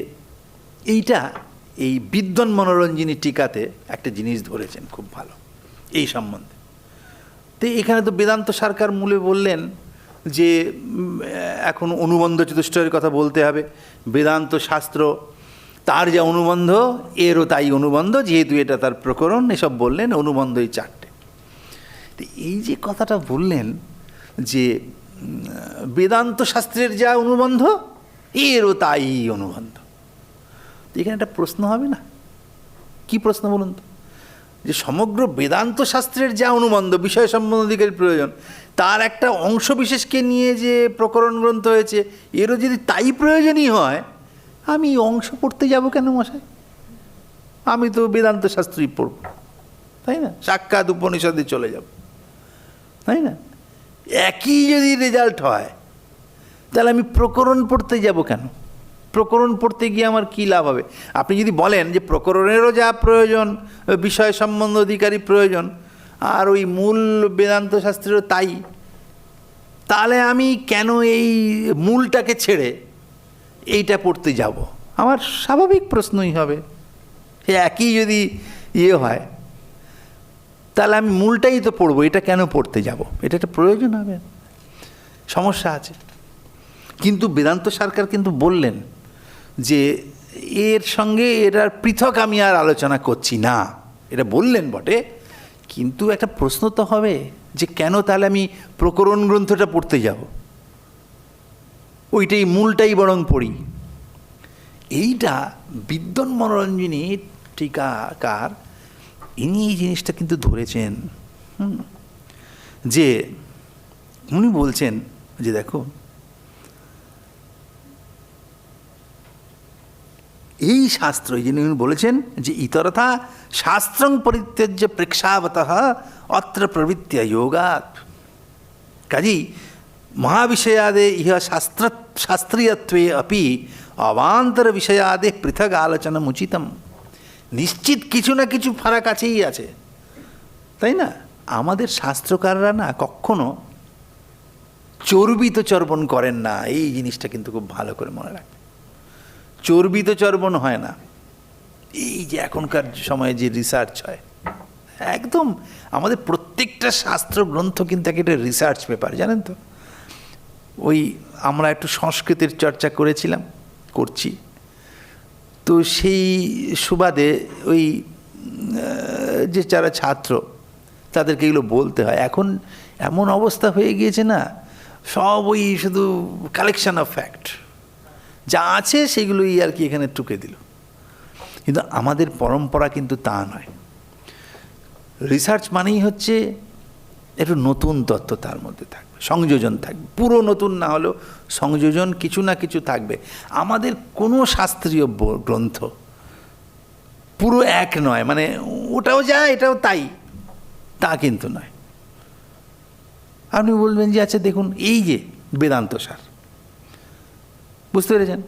A: এই বিদ্বান মনোরঞ্জিনী টিকাতে একটা জিনিস ধরেছেন খুব ভালো এই সম্বন্ধে। তো এখানে তো বেদান্ত সরকার মূলে বললেন যে এখন অনুবন্ধ চতুষ্টয়ের কথা বলতে হবে, বেদান্ত শাস্ত্র তার যা অনুবন্ধ এরও তাই অনুবন্ধ, যেহেতু এটা তার প্রকরণ, এসব বললেন অনুবন্ধ এই 4টে। তো এই যে কথাটা বললেন যে বেদান্ত শাস্ত্রের যা অনুবন্ধ এরও তাই অনুবন্ধ, এখানে একটা প্রশ্ন হবে না? কি প্রশ্ন বলুন তো? যে সমগ্র বেদান্ত শাস্ত্রের যা অনুবন্ধ, বিষয় সম্বন্ধ অধিকারী প্রয়োজন, তার একটা অংশ বিশেষকে নিয়ে যে প্রকরণ গ্রন্থ হয়েছে, এরও যদি তাই প্রয়োজনই হয়, আমি অংশ পড়তে যাব কেন মশাই? আমি তো বেদান্ত শাস্ত্রই পড়ব, তাই না? সাক্ষাৎ উপনিষদে চলে যাব, তাই না? একই যদি রেজাল্ট হয়, তাহলে আমি প্রকরণ পড়তে যাব কেন? প্রকরণ পড়তে গিয়ে আমার কী লাভ হবে? আপনি যদি বলেন যে প্রকরণেরও যা প্রয়োজন, বিষয় সম্বন্ধ অধিকারী প্রয়োজন, আর ওই মূল বেদান্ত শাস্ত্রেরও তাই, তাহলে আমি কেন এই মূলটাকে ছেড়ে এইটা পড়তে যাব? আমার স্বাভাবিক প্রশ্নই হবে, একই যদি হয়, তাহলে আমি মূলটাই তো পড়বো, এটা কেন পড়তে যাব? এটা একটা প্রয়োজন হবে, সমস্যা আছে। কিন্তু বেদান্ত সরকার কিন্তু বললেন যে এর সঙ্গে এটার পৃথক আমি আর আলোচনা করছি না, এটা বললেন বটে, কিন্তু একটা প্রশ্ন তো হবে যে কেন তাহলে আমি প্রকরণ গ্রন্থটা পড়তে যাব, ওইটাই মূলটাই বরং পড়ি। এইটা বিদ্বন মনোরঞ্জনী টিকাকার ইনি এই জিনিসটা কিন্তু ধরেছেন, যে উনি বলছেন যে দেখো এই শাস্ত্র, এই জন্য উনি বলেছেন যে ইতরথা শাস্ত্রং পরিত্যজ্য প্রেক্ষাবতঃ অত্র প্রবৃত্তি যোগাৎ। কাজেই মহাবিষয়াদে ইহ শাস্ত্রীয়ত্বে অপি অবান্তর বিষয়াদে পৃথক আলোচনা উচিতম। নিশ্চিত কিছু না কিছু ফারাক আছেই আছে, তাই না? আমাদের শাস্ত্রকাররা না কখনো চর্বিত চর্বণ করেন না, এই জিনিসটা কিন্তু খুব ভালো করে মনে রাখবেন। চর্বিত চর্বণ হয় না। এই যে এখনকার সময়ে যে রিসার্চ হয়, একদম আমাদের প্রত্যেকটা শাস্ত্র গ্রন্থ কিন্তু একটা রিসার্চ পেপার, জানেন তো? ওই আমরা একটু সংস্কৃতের চর্চা করেছিলাম, করছি, তো সেই সুবাদে ওই যে যারা ছাত্র তাদেরকে এগুলো বলতে হয়। এখন এমন অবস্থা হয়ে গিয়েছে না, সব ওই শুধু কালেকশন অফ ফ্যাক্ট, যা আছে সেগুলোই আর কি এখানে টুকে দিল। কিন্তু আমাদের পরম্পরা কিন্তু তা নয়। রিসার্চ মানেই হচ্ছে একটু নতুন তত্ত্ব তার মধ্যে থাকবে, সংযোজন থাকবে, পুরো নতুন না হলেও সংযোজন কিছু না কিছু থাকবে। আমাদের কোনো শাস্ত্রীয় গ্রন্থ পুরো এক নয়, মানে ওটাও যা এটাও তাই, তা কিন্তু নয়। আপনি বলবেন যে আচ্ছা দেখুন এই যে বেদান্ত সার, বুঝতে পেরেছেন?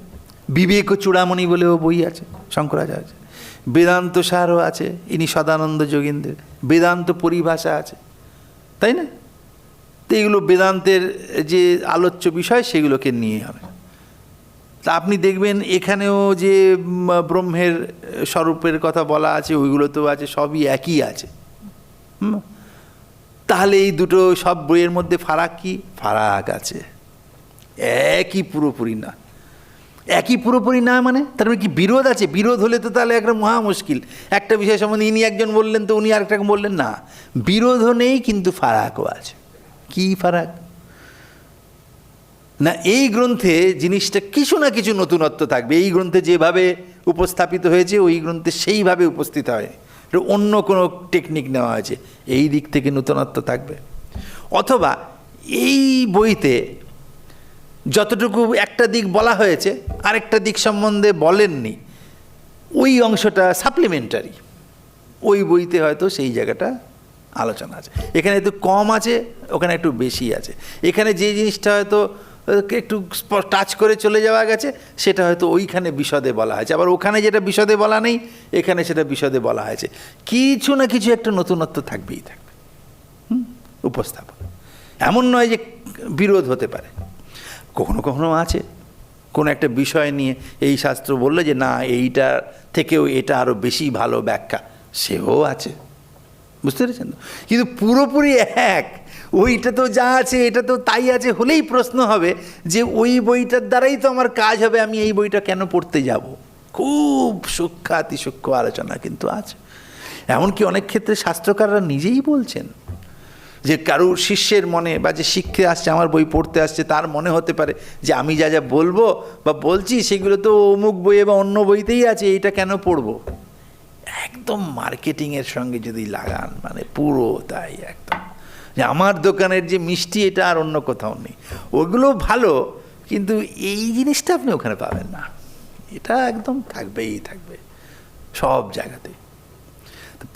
A: বিবেক ও চূড়ামণি বলেও বই আছে শঙ্করাচার্য, বেদান্ত সারও আছে ইনি সদানন্দ যোগীন্দ্রের, বেদান্ত পরিভাষা আছে, তাই না? তো এগুলো বেদান্তের যে আলোচ্য বিষয় সেগুলোকে নিয়ে হবে। তা আপনি দেখবেন এখানেও যে ব্রহ্মের স্বরূপের কথা বলা আছে, ওইগুলোতেও আছে, সবই একই আছে। তাহলে এই দুটো সব বইয়ের মধ্যে ফারাক কি? ফারাক আছে, একই পুরোপুরি না। একই পুরোপুরি না মানে তার মানে কি বিরোধ আছে? বিরোধ হলে তো তাহলে একটা মহা মুশকিল। একটা বিষয় সম্বন্ধে ইনি একজন বললেন তো উনি আরেকটাকে বললেন না, বিরোধও নেই কিন্তু ফারাকও আছে। কি ফারাক? না এই গ্রন্থে জিনিসটা কিছু না কিছু নতুনত্ব থাকবে। এই গ্রন্থে যেভাবে উপস্থাপিত হয়েছে ওই গ্রন্থে সেইভাবে উপস্থিত হয়, অন্য কোনো টেকনিক নেওয়া হয়েছে, এই দিক থেকে নতুনত্ব থাকবে। অথবা এই বইতে যতটুকু একটা দিক বলা হয়েছে আরেকটা দিক সম্বন্ধে বলেননি, ওই অংশটা সাপ্লিমেন্টারি, ওই বইতে হয়তো সেই জায়গাটা আলোচনা আছে। এখানে একটু কম আছে, ওখানে একটু বেশি আছে। এখানে যে জিনিসটা হয়তো একটু টাচ করে চলে যাওয়া গেছে সেটা হয়তো ওইখানে বিশদে বলা হয়েছে, আবার ওখানে যেটা বিশদে বলা নেই এখানে সেটা বিশদে বলা হয়েছে। কিছু না কিছু একটা নতুনত্ব থাকবেই থাকবে উপস্থাপন। এমন নয় যে বিরোধ হতে পারে, কখনো কখনো আছে কোনো একটা বিষয় নিয়ে এই শাস্ত্র বললে যে না এইটা থেকেও এটা আরও বেশি ভালো ব্যাখ্যা, সেও আছে, বুঝতে পেরেছেন? কিন্তু পুরোপুরি এক, ওইটা তো যা আছে এটা তো তাই আছে হলেই প্রশ্ন হবে যে ওই বইটার দ্বারাই তো আমার কাজ হবে, আমি এই বইটা কেন পড়তে যাব? খুব সূক্ষ্ম অতি সূক্ষ্ম আলোচনা কিন্তু আছে। এমনকি অনেক ক্ষেত্রে শাস্ত্রকাররা নিজেই বলছেন যে কারুর শিষ্যের মনে বা যে শিখতে আসছে আমার বই পড়তে আসছে তার মনে হতে পারে যে আমি যা যা বলবো বা বলছি সেগুলো তো অমুক বইয়ে বা অন্য বইতেই আছে, এইটা কেন পড়বো? একদম মার্কেটিংয়ের সঙ্গে যদি লাগান মানে পুরো তাই, একদম যে আমার দোকানের যে মিষ্টি এটা আর অন্য কোথাও নেই, ওগুলো ভালো কিন্তু এই জিনিসটা আপনি ওখানে পাবেন না, এটা একদম থাকবেই থাকবে সব জায়গাতে।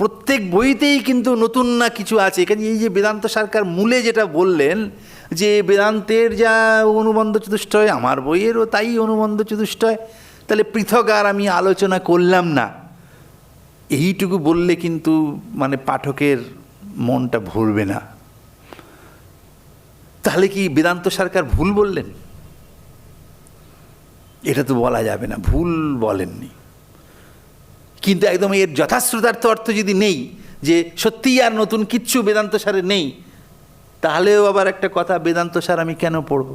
A: প্রত্যেক বইতেই কিন্তু নতুন না কিছু আছে। এখানে এই যে বেদান্ত সরকার মূলে যেটা বললেন যে বেদান্তের যা অনুবন্ধ চতুষ্টয় আমার বইয়েরও তাই অনুবন্ধ চতুষ্টয়, তাহলে পৃথক আর আমি আলোচনা করলাম না, এইটুকু বললে কিন্তু মানে পাঠকের মনটা ভরবে না। তাহলে কি বেদান্ত সরকার ভুল বললেন? এটা তো বলা যাবে না, ভুল বলেননি। কিন্তু একদম এর যথাশ্রুতার্থ অর্থ যদি নেই যে সত্যিই আর নতুন কিচ্ছু বেদান্ত সারে নেই, তাহলেও আবার একটা কথা, বেদান্ত সার আমি কেন পড়ব?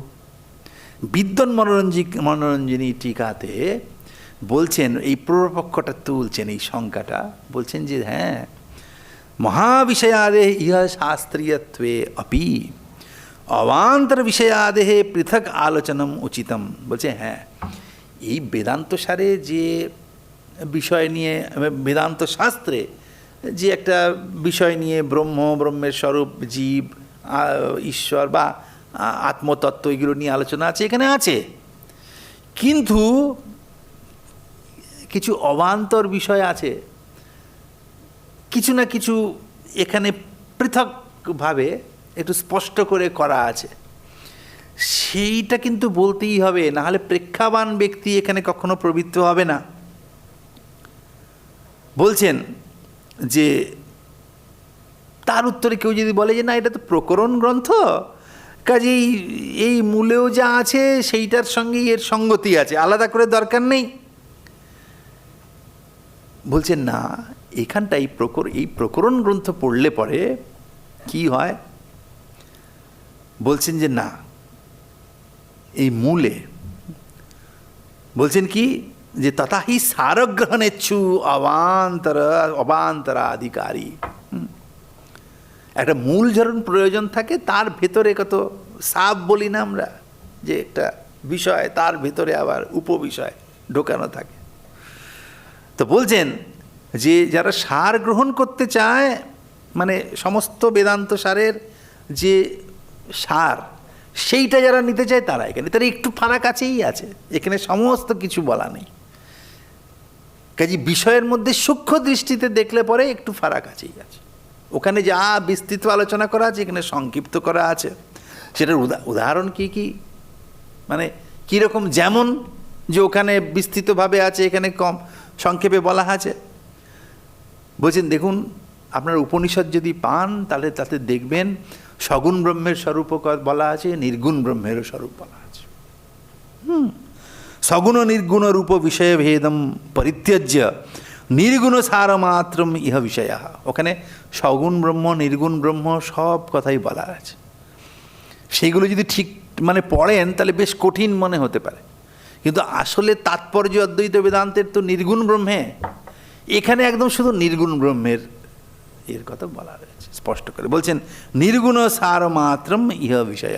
A: বিদ্বন মনোরঞ্জনী টিকাতে বলছেন, এই পূর্বপক্ষটা তুলছেন, এই শঙ্কাটা বলছেন যে হ্যাঁ, মহাবিষয়াদে ইহ শাস্ত্রীয়ত্বে অপি অবান্তর বিষয়াদেহে পৃথক আলোচনম উচিতম। বলছে হ্যাঁ, এই বেদান্ত সারে যে বিষয় নিয়ে, বেদান্ত শাস্ত্রে যে একটা বিষয় নিয়ে ব্রহ্মের স্বরূপ, জীব, ঈশ্বর বা আত্মতত্ত্ব, এগুলো নিয়ে আলোচনা আছে, এখানে আছে, কিন্তু কিছু অবান্তর বিষয় আছে, কিছু না কিছু এখানে পৃথকভাবে একটু স্পষ্ট করে করা আছে, সেইটা কিন্তু বলতেই হবে, নাহলে প্রেক্ষাবান ব্যক্তি এখানে কখনো প্রবৃত্ত হবে না। বলছেন যে তার উত্তরে কেউ যদি বলে যে না, এটা তো প্রকরণ গ্রন্থ, কাজেই এই মূলেও যা আছে সেইটার সঙ্গেই এর সঙ্গতি আছে, আলাদা করে দরকার নেই। বলছেন না, এখানটা এই প্রকরণ গ্রন্থ পড়লে পরে কি হয়? বলছেন যে না, এই মূলে বলছেন কি যে তথাহি সারগ্রহণেচ্ছু অবান্তরাধিকারী। একটা মূল ধরুন প্রয়োজন থাকে, তার ভেতরে কত সাপ বলি না আমরা, যে একটা বিষয় তার ভেতরে আবার উপবিষয় ঢোকানো থাকে। তো বলছেন যে যারা সার গ্রহণ করতে চায়, মানে সমস্ত বেদান্ত সারের যে সার, সেইটা যারা নিতে চায় তারা এখানে, তারা একটু ফারাক কাছেই আছে, এখানে সমস্ত কিছু বলা নেই। কাজে বিষয়ের মধ্যে সূক্ষ্ম দৃষ্টিতে দেখলে পরে একটু ফারাক কাছেই আছে। ওখানে যা বিস্তৃত আলোচনা করা আছে, এখানে সংক্ষিপ্ত করা আছে। সেটার উদাহরণ কি মানে কীরকম, যেমন যে ওখানে বিস্তৃতভাবে আছে, এখানে কম সংক্ষেপে বলা আছে। বলছেন দেখুন, আপনার উপনিষদ যদি পান, তাহলে তাতে দেখবেন সগুণ ব্রহ্মের স্বরূপ বলা আছে, নির্গুণ ব্রহ্মেরও স্বরূপ বলা আছে। সগুণ নির্গুণ রূপ বিষয় ভেদম পরিত্যজ্য নির্গুণ সারমাত্রম ইহ বিষয়। ওখানে সগুণ ব্রহ্ম, নির্গুণ ব্রহ্ম সব কথাই বলা আছে। সেইগুলো যদি ঠিক মানে পড়েন, তাহলে বেশ কঠিন মনে হতে পারে, কিন্তু আসলে তাৎপর্য অদ্বৈত বেদান্তের তো নির্গুণ ব্রহ্মে, এখানে একদম শুধু নির্গুণ ব্রহ্মের এর কথা বলা রয়েছে স্পষ্ট করে। বলছেন নির্গুণ সারমাত্রম ইহ বিষয়।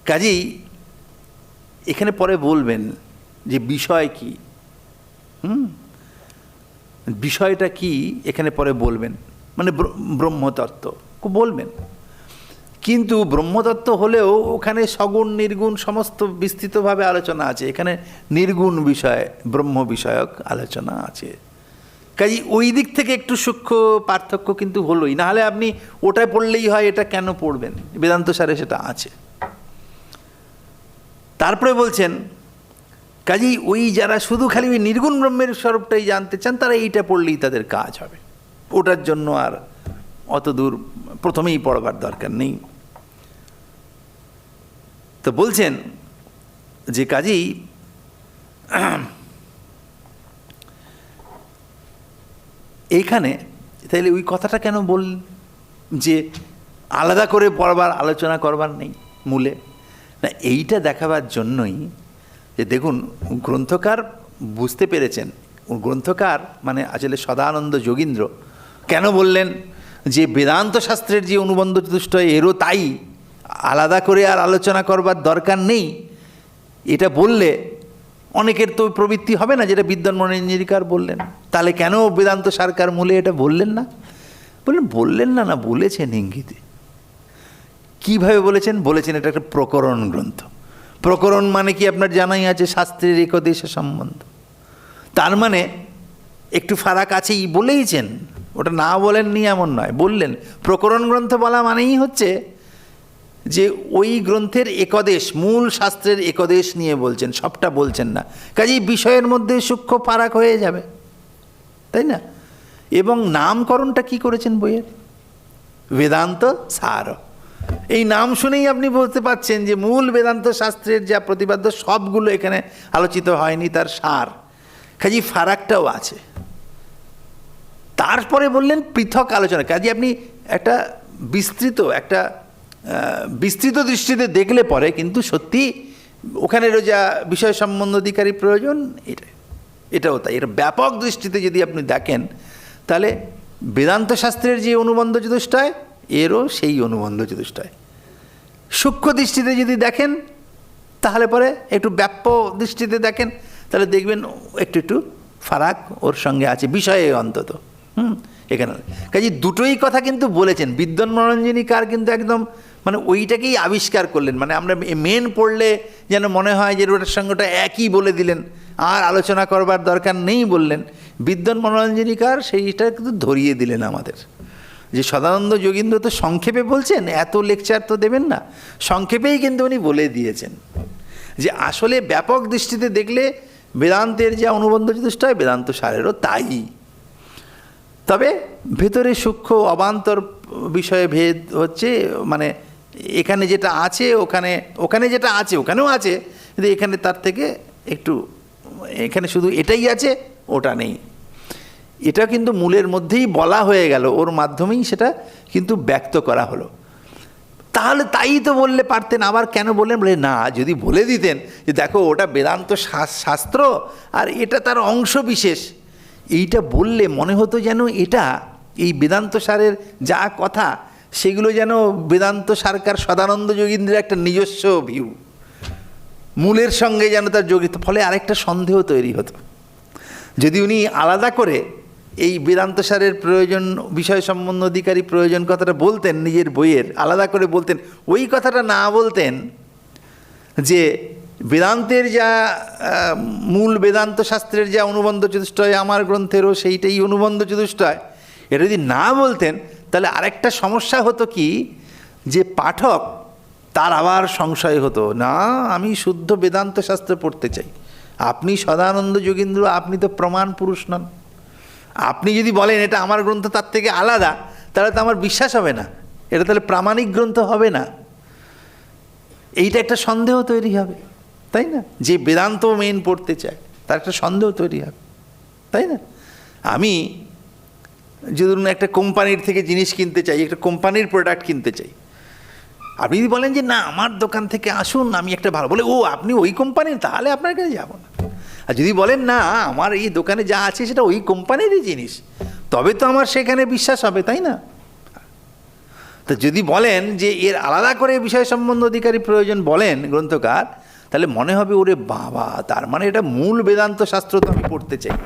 A: কাজেই এখানে পরে বলবেন যে বিষয় কি, বিষয়টা কি এখানে পরে বলবেন, মানে ব্রহ্মতত্ত্ব বলবেন। কিন্তু ব্রহ্মতত্ত্ব হলেও ওখানে সগুণ নির্গুণ সমস্ত বিস্তৃতভাবে আলোচনা আছে, এখানে নির্গুণ বিষয় ব্রহ্ম বিষয়ক আলোচনা আছে। কাজে ওই দিক থেকে একটু সূক্ষ্ম পার্থক্য কিন্তু হলোই, নাহলে আপনি ওটাই পড়লেই হয়, এটা কেন পড়বেন? বেদান্ত সারে সেটা আছে। তারপরে বলছেন কাজেই ওই যারা শুধু খালি ওই নির্গুণ ব্রহ্মের স্বরূপটাই জানতে চান, তারা এইটা পড়লেই তাদের কাজ হবে, ওটার জন্য আর অত দূর প্রথমেই পড়বার দরকার নেই। তো বলছেন যে কাজেই এইখানে তাইলে ওই কথাটা কেন বল যে আলাদা করে পড়বার আলোচনা করবার নেই মূলে? না, এইটা দেখাবার জন্যই যে দেখুন, গ্রন্থকার বুঝতে পেরেছেন, গ্রন্থকার মানে আসলে সদানন্দ যোগীন্দ্র কেন বললেন যে বেদান্ত শাস্ত্রের যে অনুবন্ধ চতুষ্টয়, এরও তাই আলাদা করে আর আলোচনা করবার দরকার নেই। এটা বললে অনেকের তো প্রবৃত্তি হবে না, যেটা বিদ্বন মনোরঞ্জনীকার বললেন। তাহলে কেন বেদান্ত সরকার মূলে এটা বললেন না? বললেন না, বলেছেন ইঙ্গিতে। কীভাবে বলেছেন? বলেছেন এটা একটা প্রকরণ গ্রন্থ। প্রকরণ মানে কি আপনার জানাই আছে, শাস্ত্রের একদেশে সম্বন্ধ। তার মানে একটু ফারাক আছেই বলেইছেন, ওটা না বলেননি এমন নয়, বললেন। প্রকরণ গ্রন্থ বলা মানেই হচ্ছে যে ওই গ্রন্থের একদেশ, মূল শাস্ত্রের একদেশ নিয়ে বলছেন, সবটা বলছেন না। কাজেই বিষয়ের মধ্যে সূক্ষ্ম ফারাক হয়ে যাবে, তাই না? এবং নামকরণটা কি করেছেন বইয়ের? বেদান্ত সার। এই নাম শুনেই আপনি বলতে পারছেন যে মূল বেদান্ত শাস্ত্রের যা প্রতিপাদ্য সবগুলো এখানে আলোচিত হয়নি, তার সার। কাজেই ফারাকটাও আছে। তারপরে বললেন পৃথক আলোচনা। কাজে আপনি একটা বিস্তৃত দৃষ্টিতে দেখলে পরে কিন্তু সত্যি ওখানেরও যা বিষয় সম্বন্ধ অধিকারী প্রয়োজন এটাও তাই। এটা ব্যাপক দৃষ্টিতে যদি আপনি দেখেন তাহলে বেদান্ত শাস্ত্রের যে অনুবন্ধ চতুষ্টয় এরও সেই অনুবন্ধ চতুষ্টয়। সূক্ষ্ম দৃষ্টিতে যদি দেখেন তাহলে পরে একটু ব্যাপ্য দৃষ্টিতে দেখেন তাহলে দেখবেন একটু ফারাক ওর সঙ্গে আছে বিষয়ে অন্তত। এখানে কাজে দুটোই কথা কিন্তু বলেছেন। বিদ্বন্মনোরঞ্জনীকার কিন্তু একদম মানে ওইটাকেই আবিষ্কার করলেন। মানে আমরা মেন পড়লে যেন মনে হয় যে ওটার সঙ্গে ওটা একই বলে দিলেন, আর আলোচনা করবার দরকার নেই বললেন। বিদ্বন্মনোরঞ্জনীকার সেইটা কিন্তু ধরিয়ে দিলেন আমাদের, যে সদানন্দ যোগীন্দ্র তো সংক্ষেপে বলছেন, এত লেকচার তো দেবেন না, সংক্ষেপেই কিন্তু উনি বলে দিয়েছেন যে আসলে ব্যাপক দৃষ্টিতে দেখলে বেদান্তের যা অনুবন্ধ চতুষ্টয় বেদান্ত সারেরও তাই। তবে ভেতরে সূক্ষ্ম অবান্তর বিষয়ে ভেদ হচ্ছে, মানে এখানে যেটা আছে ওখানে যেটা আছে ওখানেও আছে, কিন্তু এখানে তার থেকে একটু, এখানে শুধু এটাই আছে ওটা নেই। এটা কিন্তু মূলের মধ্যেই বলা হয়ে গেল, ওর মাধ্যমেই সেটা কিন্তু ব্যক্ত করা হলো। তাহলে তাই তো বললে পারতেন। আবার কেন বললেন? বলে না, যদি বলে দিতেন যে দেখো ওটা বেদান্ত শাস্ত্র আর এটা তার অংশ বিশেষ, এইটা বললে মনে হতো যেন এটা এই বেদান্ত সারের যা কথা সেগুলো যেন বেদান্ত সারকার সদানন্দ যোগীন্দ্রের একটা নিজস্ব ভিউ, মূলের সঙ্গে যেন তার যোগিত। ফলে আরেকটা সন্দেহ তৈরি হতো। যদি উনি আলাদা করে এই বেদান্ত সারের প্রয়োজন, বিষয় সম্বন্ধ অধিকারী প্রয়োজন কথাটা বলতেন, নিজের বইয়ের আলাদা করে বলতেন, ওই কথাটা না বলতেন যে বেদান্তের যা মূল বেদান্ত শাস্ত্রের যা অনুবন্ধ চতুষ্টয় আমার গ্রন্থেরও সেইটাই অনুবন্ধ চতুষ্টয়, এটা যদি না বলতেন তাহলে আরেকটা সমস্যা হতো কি, যে পাঠক তার আবার সংশয় হতো, না আমি শুদ্ধ বেদান্ত শাস্ত্র পড়তে চাই, আপনি সদানন্দ যোগীন্দ্র আপনি তো প্রমাণ পুরুষ নন, আপনি যদি বলেন এটা আমার গ্রন্থ তার থেকে আলাদা তাহলে তো আমার বিশ্বাস হবে না, এটা তাহলে প্রামাণিক গ্রন্থ হবে না। এইটা একটা সন্দেহ তৈরি হবে, তাই না? যে বেদান্ত মেন পড়তে চায় তার একটা সন্দেহ তৈরি হবে, তাই না? আমি যদি একটা কোম্পানির থেকে জিনিস কিনতে চাই, একটা কোম্পানির প্রোডাক্ট কিনতে চাই, আপনি যদি বলেন যে না আমার দোকান থেকে আসুন আমি একটা ভালো, বলে ও আপনি ওই কোম্পানির, তাহলে আপনার কাছে যাবো না। আর যদি বলেন না আমার এই দোকানে যা আছে সেটা ওই কোম্পানিরই জিনিস, তবে তো আমার সেখানে বিশ্বাস হবে, তাই না? তো যদি বলেন যে এর আলাদা করে বিষয় সম্বন্ধ অধিকারী প্রয়োজন বলেন গ্রন্থকার, তাহলে মনে হবে ওরে বাবা, তার মানে এটা মূল বেদান্ত শাস্ত্র তো আমি পড়তে চাই,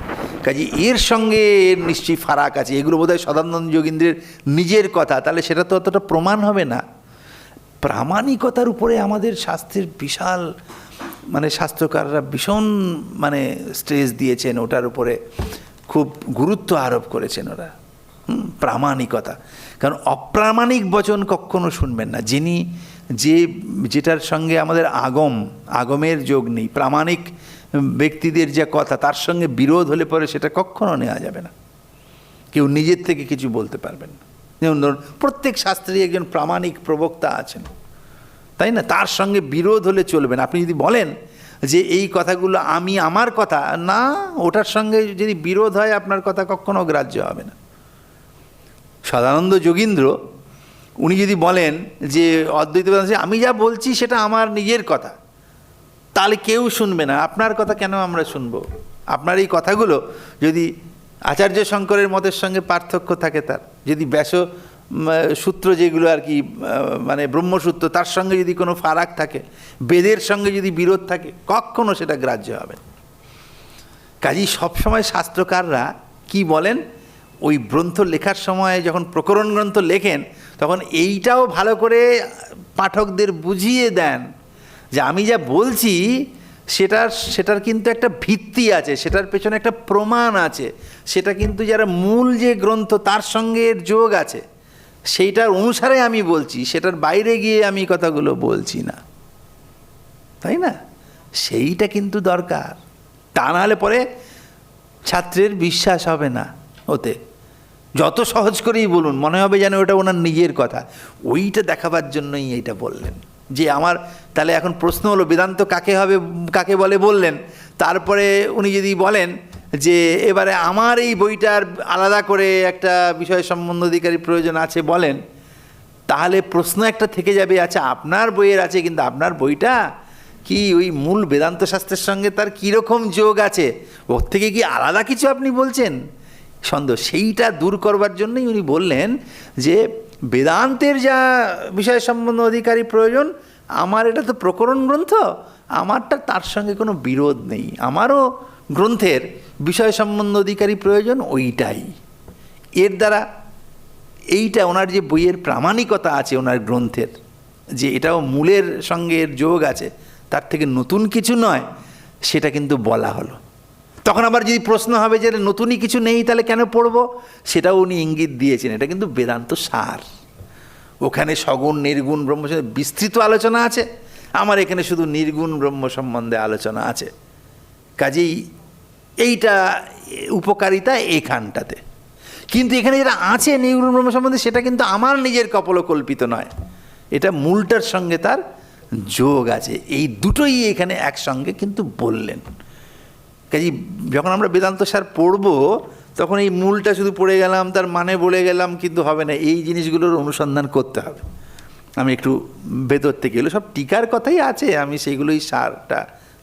A: কাজে এর সঙ্গে এর নিশ্চয়ই ফারাক আছে, এগুলো বোধহয় সদানন্দ যোগীন্দ্রের নিজের কথা, তাহলে সেটা তো অতটা প্রমাণ হবে না। প্রামাণিকতার উপরে আমাদের শাস্ত্রের বিশাল, মানে শাস্ত্রকাররা ভীষণ মানে স্ট্রেস দিয়েছেন, ওটার উপরে খুব গুরুত্ব আরোপ করেছেন ওরা, প্রামাণিকতা। কারণ অপ্রামাণিক বচন কখনো শুনবেন না, যেটার সঙ্গে আমাদের আগমের যোগ নেই, প্রামাণিক ব্যক্তিদের যে কথা তার সঙ্গে বিরোধ হলে পরে সেটা কখনো নেওয়া যাবে না, কেউ নিজের থেকে কিছু বলতে পারবেন না। যেমন ধরুন প্রত্যেক শাস্ত্রে একজন প্রামাণিক প্রবক্তা আছেন, তাই না? তার সঙ্গে বিরোধ হলে চলবে না। আপনি যদি বলেন যে এই কথাগুলো আমার কথা না, ওটার সঙ্গে যদি বিরোধ হয় আপনার কথা কখনো গ্রাহ্য হবে না। সদানন্দ যোগীন্দ্র উনি যদি বলেন যে অদ্বৈত বেদান্ত আমি যা বলছি সেটা আমার নিজের কথা, তাহলে কেউ শুনবে না। আপনার কথা কেন আমরা শুনবো? আপনার এই কথাগুলো যদি আচার্য শঙ্করের মতের সঙ্গে পার্থক্য থাকে, তার যদি ব্যাস সূত্র যেগুলো আর কি মানে ব্রহ্মসূত্র তার সঙ্গে যদি কোনো ফারাক থাকে, বেদের সঙ্গে যদি বিরোধ থাকে, কখনো সেটা গ্রাহ্য হবে। কাজেই সবসময় শাস্ত্রকাররা কি বলেন, ওই গ্রন্থ লেখার সময় যখন প্রকরণ গ্রন্থ লেখেন তখন এইটাও ভালো করে পাঠকদের বুঝিয়ে দেন যে আমি যা বলছি সেটার কিন্তু একটা ভিত্তি আছে, সেটার পেছনে একটা প্রমাণ আছে, সেটা কিন্তু যারা মূল যে গ্রন্থ তার সঙ্গে এর যোগ আছে, সেইটার অনুসারে আমি বলছি, সেটার বাইরে গিয়ে আমি কথাগুলো বলছি না, তাই না? সেইটা কিন্তু দরকার। তা নাহলে পরে ছাত্রের বিশ্বাস হবে না ওতে। যত সহজ করেই বলুন, মনে হবে যেন ওটা ওনার নিজের কথা। ওইটা দেখাবার জন্যই এইটা বললেন যে আমার। তাহলে এখন প্রশ্ন হলো, বেদান্ত কাকে বলে বললেন। তারপরে উনি যদি বলেন যে এবারে আমার এই বইটার আলাদা করে একটা বিষয় সম্বন্ধ অধিকারী প্রয়োজন আছে বলেন, তাহলে প্রশ্ন একটা থেকে যাবে, আচ্ছা আপনার বইয়ের আছে, কিন্তু আপনার বইটা কি ওই মূল বেদান্ত শাস্ত্রের সঙ্গে তার কীরকম যোগ আছে, ওর থেকে কি আলাদা কিছু আপনি বলছেন? সন্দেহ। সেইটা দূর করবার জন্যই উনি বললেন যে বেদান্তের যা বিষয় সম্বন্ধ অধিকারী প্রয়োজন, আমার এটা তো প্রকরণ গ্রন্থ, আমারটা তার সঙ্গে কোনো বিরোধ নেই, আমারও গ্রন্থের বিষয় সম্বন্ধ অধিকারী প্রয়োজন ওইটাই। এর দ্বারা এইটা ওনার যে বইয়ের প্রামাণিকতা আছে, ওনার গ্রন্থের যে এটাও মূলের সঙ্গে এর যোগ আছে, তার থেকে নতুন কিছু নয়, সেটা কিন্তু বলা হলো। তখন আবার যদি প্রশ্ন হবে যে নতুনই কিছু নেই তাহলে কেন পড়ব, সেটাও উনি ইঙ্গিত দিয়েছেন। এটা কিন্তু বেদান্ত সার, ওখানে সগুণ নির্গুণ ব্রহ্ম সম্বন্ধে বিস্তৃত আলোচনা আছে, আমার এখানে শুধু নির্গুণ ব্রহ্ম সম্বন্ধে আলোচনা আছে। কাজেই এইটা উপকারিতা এইখানটাতে। কিন্তু এখানে যেটা আছে নির্গুণ ব্রহ্ম সম্বন্ধে, সেটা কিন্তু আমার নিজের কল্পিত নয়, এটা মূলটার সঙ্গে তার যোগ আছে। এই দুটোই এখানে একসঙ্গে কিন্তু বললেন। কাজেই যখন আমরা বেদান্ত সার পড়ব, তখন এই মূলটা শুধু পড়ে গেলাম, তার মানে বলে গেলাম, কিন্তু হবে না। এই জিনিসগুলোর অনুসন্ধান করতে হবে। আমি একটু ভেতর থেকে, এগুলো সব টিকার কথাই আছে, আমি সেইগুলোই সারটা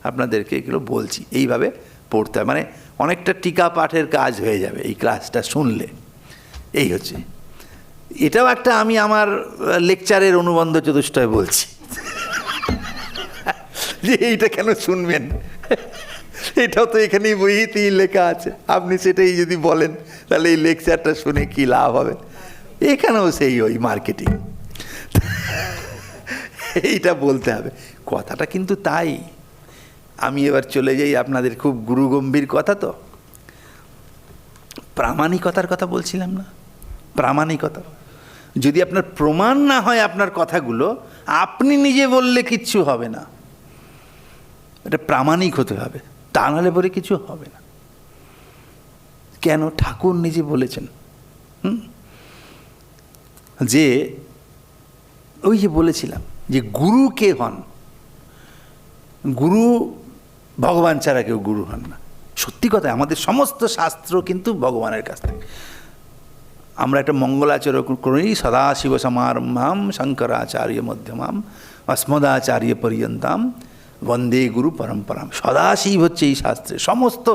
A: আপনাদেরকে এগুলো বলছি। এইভাবে পড়তে হবে, মানে অনেকটা টিকা পাঠের কাজ হয়ে যাবে এই ক্লাসটা শুনলে। এই হচ্ছে, এটাও একটা আমি আমার লেকচারের অনুবন্ধ চতুষ্টয় বলছি যে এইটা কেন শুনবেন, এটাও তো এখানেই বইতেই লেখা আছে, আপনি সেটাই যদি বলেন তাহলে এই লেকচারটা শুনে কি লাভ হবে। এখানেও সেই ওই মার্কেটিং, এইটা বলতে হবে। কথাটা কিন্তু তাই। আমি এবার চলে যাই, আপনাদের খুব গুরুগম্ভীর কথা, তো প্রামাণিকতার কথা বলছিলাম না। প্রামাণিকতা যদি আপনার প্রমাণ না হয় আপনার কথাগুলো, আপনি নিজে বললে কিচ্ছু হবে না, এটা প্রামাণিক হতে হবে, তা নাহলে পরে কিছু হবে না। কেন? ঠাকুর নিজে বলেছেন যে, ওই যে বলেছিলাম যে গুরু কে হন, গুরু ভগবান ছাড়া কেউ গুরু হন না। সত্যি কথা, আমাদের সমস্ত শাস্ত্র কিন্তু ভগবানের কাছ থেকে। আমরা একটা মঙ্গলাচরণ করি, সদাশিব সমারম্ভাম শঙ্করাচার্য মধ্যমাম অস্মদাচার্য পর্যন্তাম বন্দে গুরু পরম্পরাম। সদাশিব হচ্ছে এই শাস্ত্রে সমস্ত।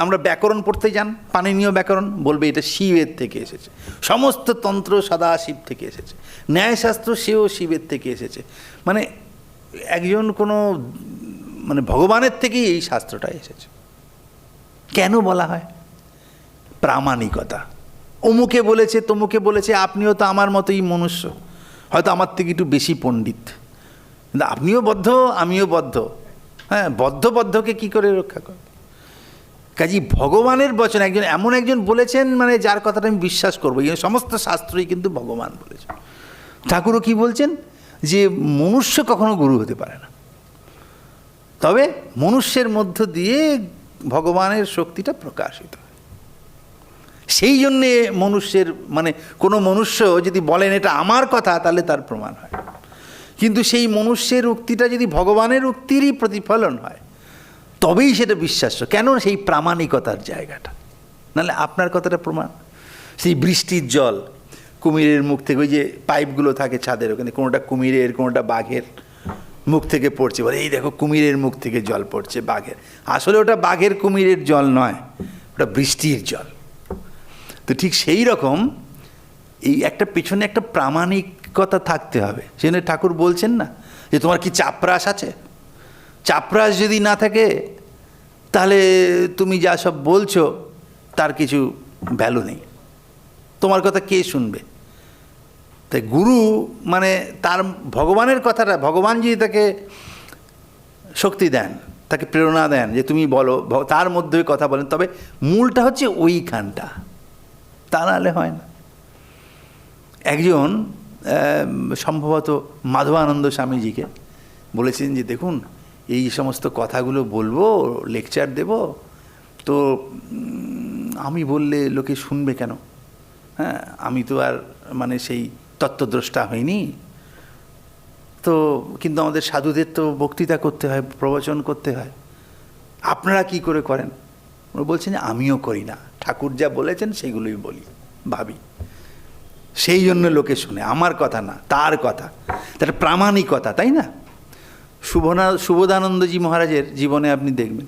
A: আমরা ব্যাকরণ পড়তে যান, পাণিনীয় ব্যাকরণ, বলবে এটা শিবের থেকে এসেছে। সমস্ত তন্ত্র সদাশিব থেকে এসেছে। ন্যায়শাস্ত্র সেও শিবের থেকে এসেছে। মানে একজন কোনো ভগবানের থেকেই এই শাস্ত্রটা এসেছে। কেন বলা হয়? প্রামাণিকতা। অমুকে বলেছে, তমুকে বলেছে, আপনিও তো আমার মতোই মনুষ্য, হয়তো আমার থেকে একটু বেশি পণ্ডিত, কিন্তু আপনিও বদ্ধ, আমিও বদ্ধ। হ্যাঁ, বদ্ধকে কি করে রক্ষা করে? কাজী ভগবানের বচন এমন একজন বলেছেন, যার কথাটা আমি বিশ্বাস করবো। এই সমস্ত শাস্ত্রই কিন্তু ভগবান বলেছেন। ঠাকুরও কি বলছেন? যে মনুষ্য কখনো গুরু হতে পারে না, তবে মনুষ্যের মধ্য দিয়ে ভগবানের শক্তিটা প্রকাশিত হয়। সেই জন্যে মনুষ্যের কোনো মনুষ্য যদি বলেন এটা আমার কথা, তাহলে তার প্রমাণ হয়। কিন্তু সেই মনুষ্যের উক্তিটা যদি ভগবানের উক্তিরই প্রতিফলন হয়, তবেই সেটা বিশ্বাস্য। কেন? সেই প্রামাণিকতার জায়গাটা। নাহলে আপনার কথাটা প্রমাণ। সেই বৃষ্টির জল কুমিরের মুখ থেকে, ওই যে পাইপগুলো থাকে ছাদের ওখানে, কোনোটা কুমিরের, কোনোটা বাঘের মুখ থেকে পড়ছে, বলে এই দেখো কুমিরের মুখ থেকে জল পড়ছে, বাঘের। আসলে ওটা বাঘের কুমিরের জল নয়, ওটা বৃষ্টির জল। তো ঠিক সেই রকম এই একটা পেছনে একটা প্রামাণিকতা থাকতে হবে। সেজন্য ঠাকুর বলছেন না যে তোমার কি চাপরাস আছে? চাপরাস যদি না থাকে, তাহলে তুমি যা সব বলছো তার কিছু ভ্যালু নেই, তোমার কথা কে শুনবে? তাই গুরু তার ভগবানের কথাটা, ভগবান যদি তাকে শক্তি দেন, তাকে প্রেরণা দেন যে তুমি বলো, তার মধ্যে কথা বলেন, তবে মূলটা হচ্ছে ওইখানটা, তা নাহলে হয় না। একজন সম্ভবত মাধবানন্দ স্বামীজিকে বলেছেন যে দেখুন এই সমস্ত কথাগুলো বলবো, লেকচার দেব, তো আমি বললে লোকে শুনবে কেন? হ্যাঁ, আমি তো আর মানে সেই তত্ত্বদ্রষ্টা হইনি, তো কিন্তু আমাদের সাধুদের তো বক্তৃতা করতে হয়, প্রবচন করতে হয়, আপনারা কি করে করেন? ওরা বলছেন যে আমিও করি না, ঠাকুর যা বলেছেন সেগুলোই বলি, ভাবি, সেই জন্য লোকে শুনে, আমার কথা না, তার কথা, তার প্রামাণিকতা, তাই না? শুভদানন্দজি মহারাজের জীবনে আপনি দেখবেন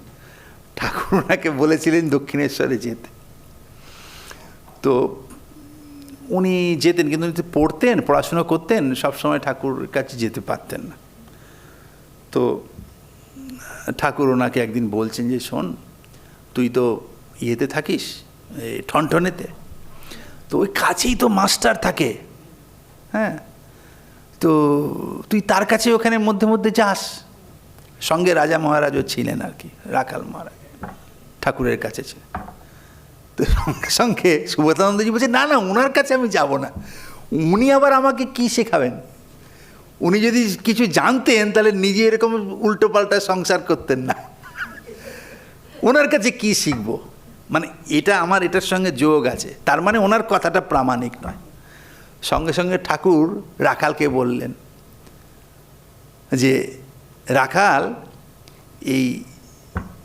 A: ঠাকুর ওনাকে বলেছিলেন দক্ষিণেশ্বরে যেতে, তো উনি যেতেন, কিন্তু উনি পড়তেন, পড়াশুনো করতেন, সবসময় ঠাকুরের কাছে যেতে পারতেন না। তো ঠাকুর ওনাকে একদিন বলছেন যে শোন, তুই তো ইয়েতে থাকিস, ঠনঠনেতে, তো ওই কাছেই তো মাস্টার থাকে, হ্যাঁ, তো তুই তার কাছে ওখানে মধ্যে মধ্যে যাস। সঙ্গে রাজা মহারাজও ছিলেন আর কি, রাখাল মহারাজ ঠাকুরের কাছে ছিলেন। তো সঙ্গে সঙ্গে সুবোধানন্দজি বলছে না না, ওনার কাছে আমি যাব না, উনি আবার আমাকে কি শেখাবেন? উনি যদি কিছু জানতেন তাহলে নিজে এরকম উল্টো পাল্টা সংসার করতেন না, ওনার কাছে কি শিখবো? মানে এটা আমার এটার সঙ্গে যোগ আছে, তার মানে ওনার কথাটা প্রামাণিক নয়। সঙ্গে সঙ্গে ঠাকুর রাখালকে বললেন যে রাখাল, এই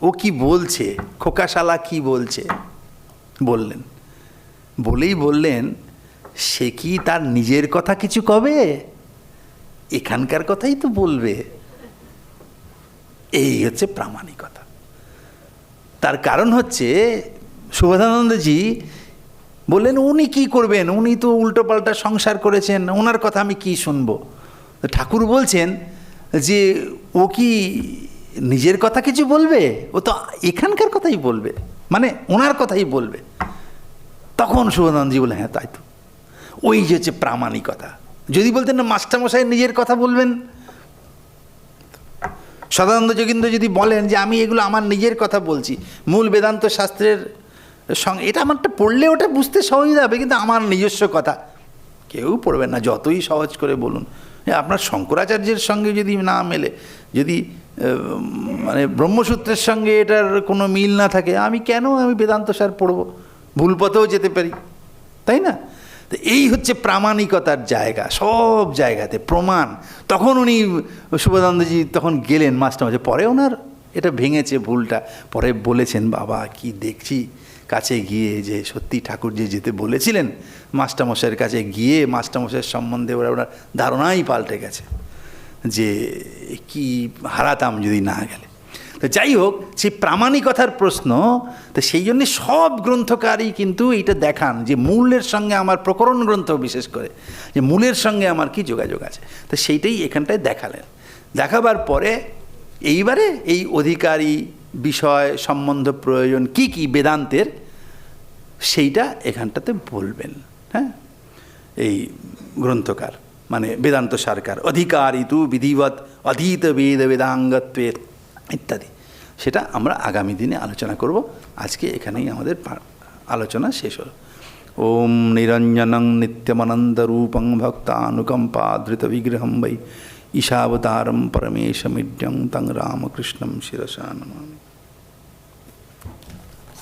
A: ও কি বলছে, খোকাশালা কি বলছে বললেন, বলেই বললেন সে কি তার নিজের কথা কিছু কবে, এখানকার কথাই তো বলবে। এই হচ্ছে প্রামাণিকতা। তার কারণ হচ্ছে শুভদানন্দজি বললেন উনি কি করবেন, উনি তো উল্টোপাল্টা সংসার করেছেন, ওনার কথা আমি কি শুনবো? ঠাকুর বলছেন যে ও কি নিজের কথা কিছু বলবে, ও তো এখানকার কথাই বলবে, মানে ওনার কথাই বলবে। তখন শুভদানন্দজি বলে হ্যাঁ তাই তো, ওই যে হচ্ছে প্রামাণিকতা। যদি বলতেন না মাস্টারমশাই নিজের কথা বলবেন, সদানন্দ যোগীন্দ্র যদি বলেন যে আমি এগুলো আমার নিজের কথা বলছি, মূল বেদান্ত শাস্ত্রের সঙ্গে এটা আমারটা পড়লে ওটা বুঝতে সহজ হবে, কিন্তু আমার নিজস্ব কথা, কেউ পড়বেন না যতই সহজ করে বলুন। আপনার শঙ্করাচার্যের সঙ্গে যদি না মেলে, যদি মানে ব্রহ্মসূত্রের সঙ্গে এটার কোনো মিল না থাকে, আমি বেদান্ত সার পড়ব, ভুল পথেও যেতে পারি, তাই না? তো এই হচ্ছে প্রামাণিকতার জায়গা, সব জায়গাতে প্রমাণ। তখন উনি শুভদানন্দজি তখন গেলেন মাস্টারমশাই, পরে ওনার এটা ভেঙেছে ভুলটা, পরে বলেছেন বাবা কি দেখছি কাছে গিয়ে যে সত্যি ঠাকুর যে যেতে বলেছিলেন মাস্টারমশাইয়ের কাছে গিয়ে, মাস্টারমশাইয়ের সম্বন্ধে ওনার ধারণাই পাল্টে গেছে, যে কি হারাতাম যদি না গেলে। তো যাই হোক, সেই প্রামাণিকতার প্রশ্ন, তো সেই জন্যে সব গ্রন্থকারই কিন্তু এইটা দেখান যে মূলের সঙ্গে আমার, প্রকরণ গ্রন্থ বিশেষ করে, যে মূলের সঙ্গে আমার কি যোগাযোগ আছে, তো সেইটাই এখানটায় দেখালেন। দেখাবার পরে এইবারে এই অধিকারী বিষয় সম্বন্ধ প্রয়োজন কি কি বেদান্তের, সেইটা এখানটাতে বলবেন। হ্যাঁ, এই গ্রন্থকার মানে বেদান্ত সারকার, অধিকারী তু বিধিবৎ অধীত বেদ বেদাঙ্গত্বের ইত্যাদি, সেটা আমরা আগামী দিনে আলোচনা করব। আজকে এখানেই আমাদের আলোচনা শেষ হল। ওম নিরঞ্জনং নিত্যমনন্দরূপং ভক্তানুকম্পাধৃত বিগ্রহম বৈ ঈশাবতারম পরমেশমিড্যং তং রামকৃষ্ণম শিরসা নমামি।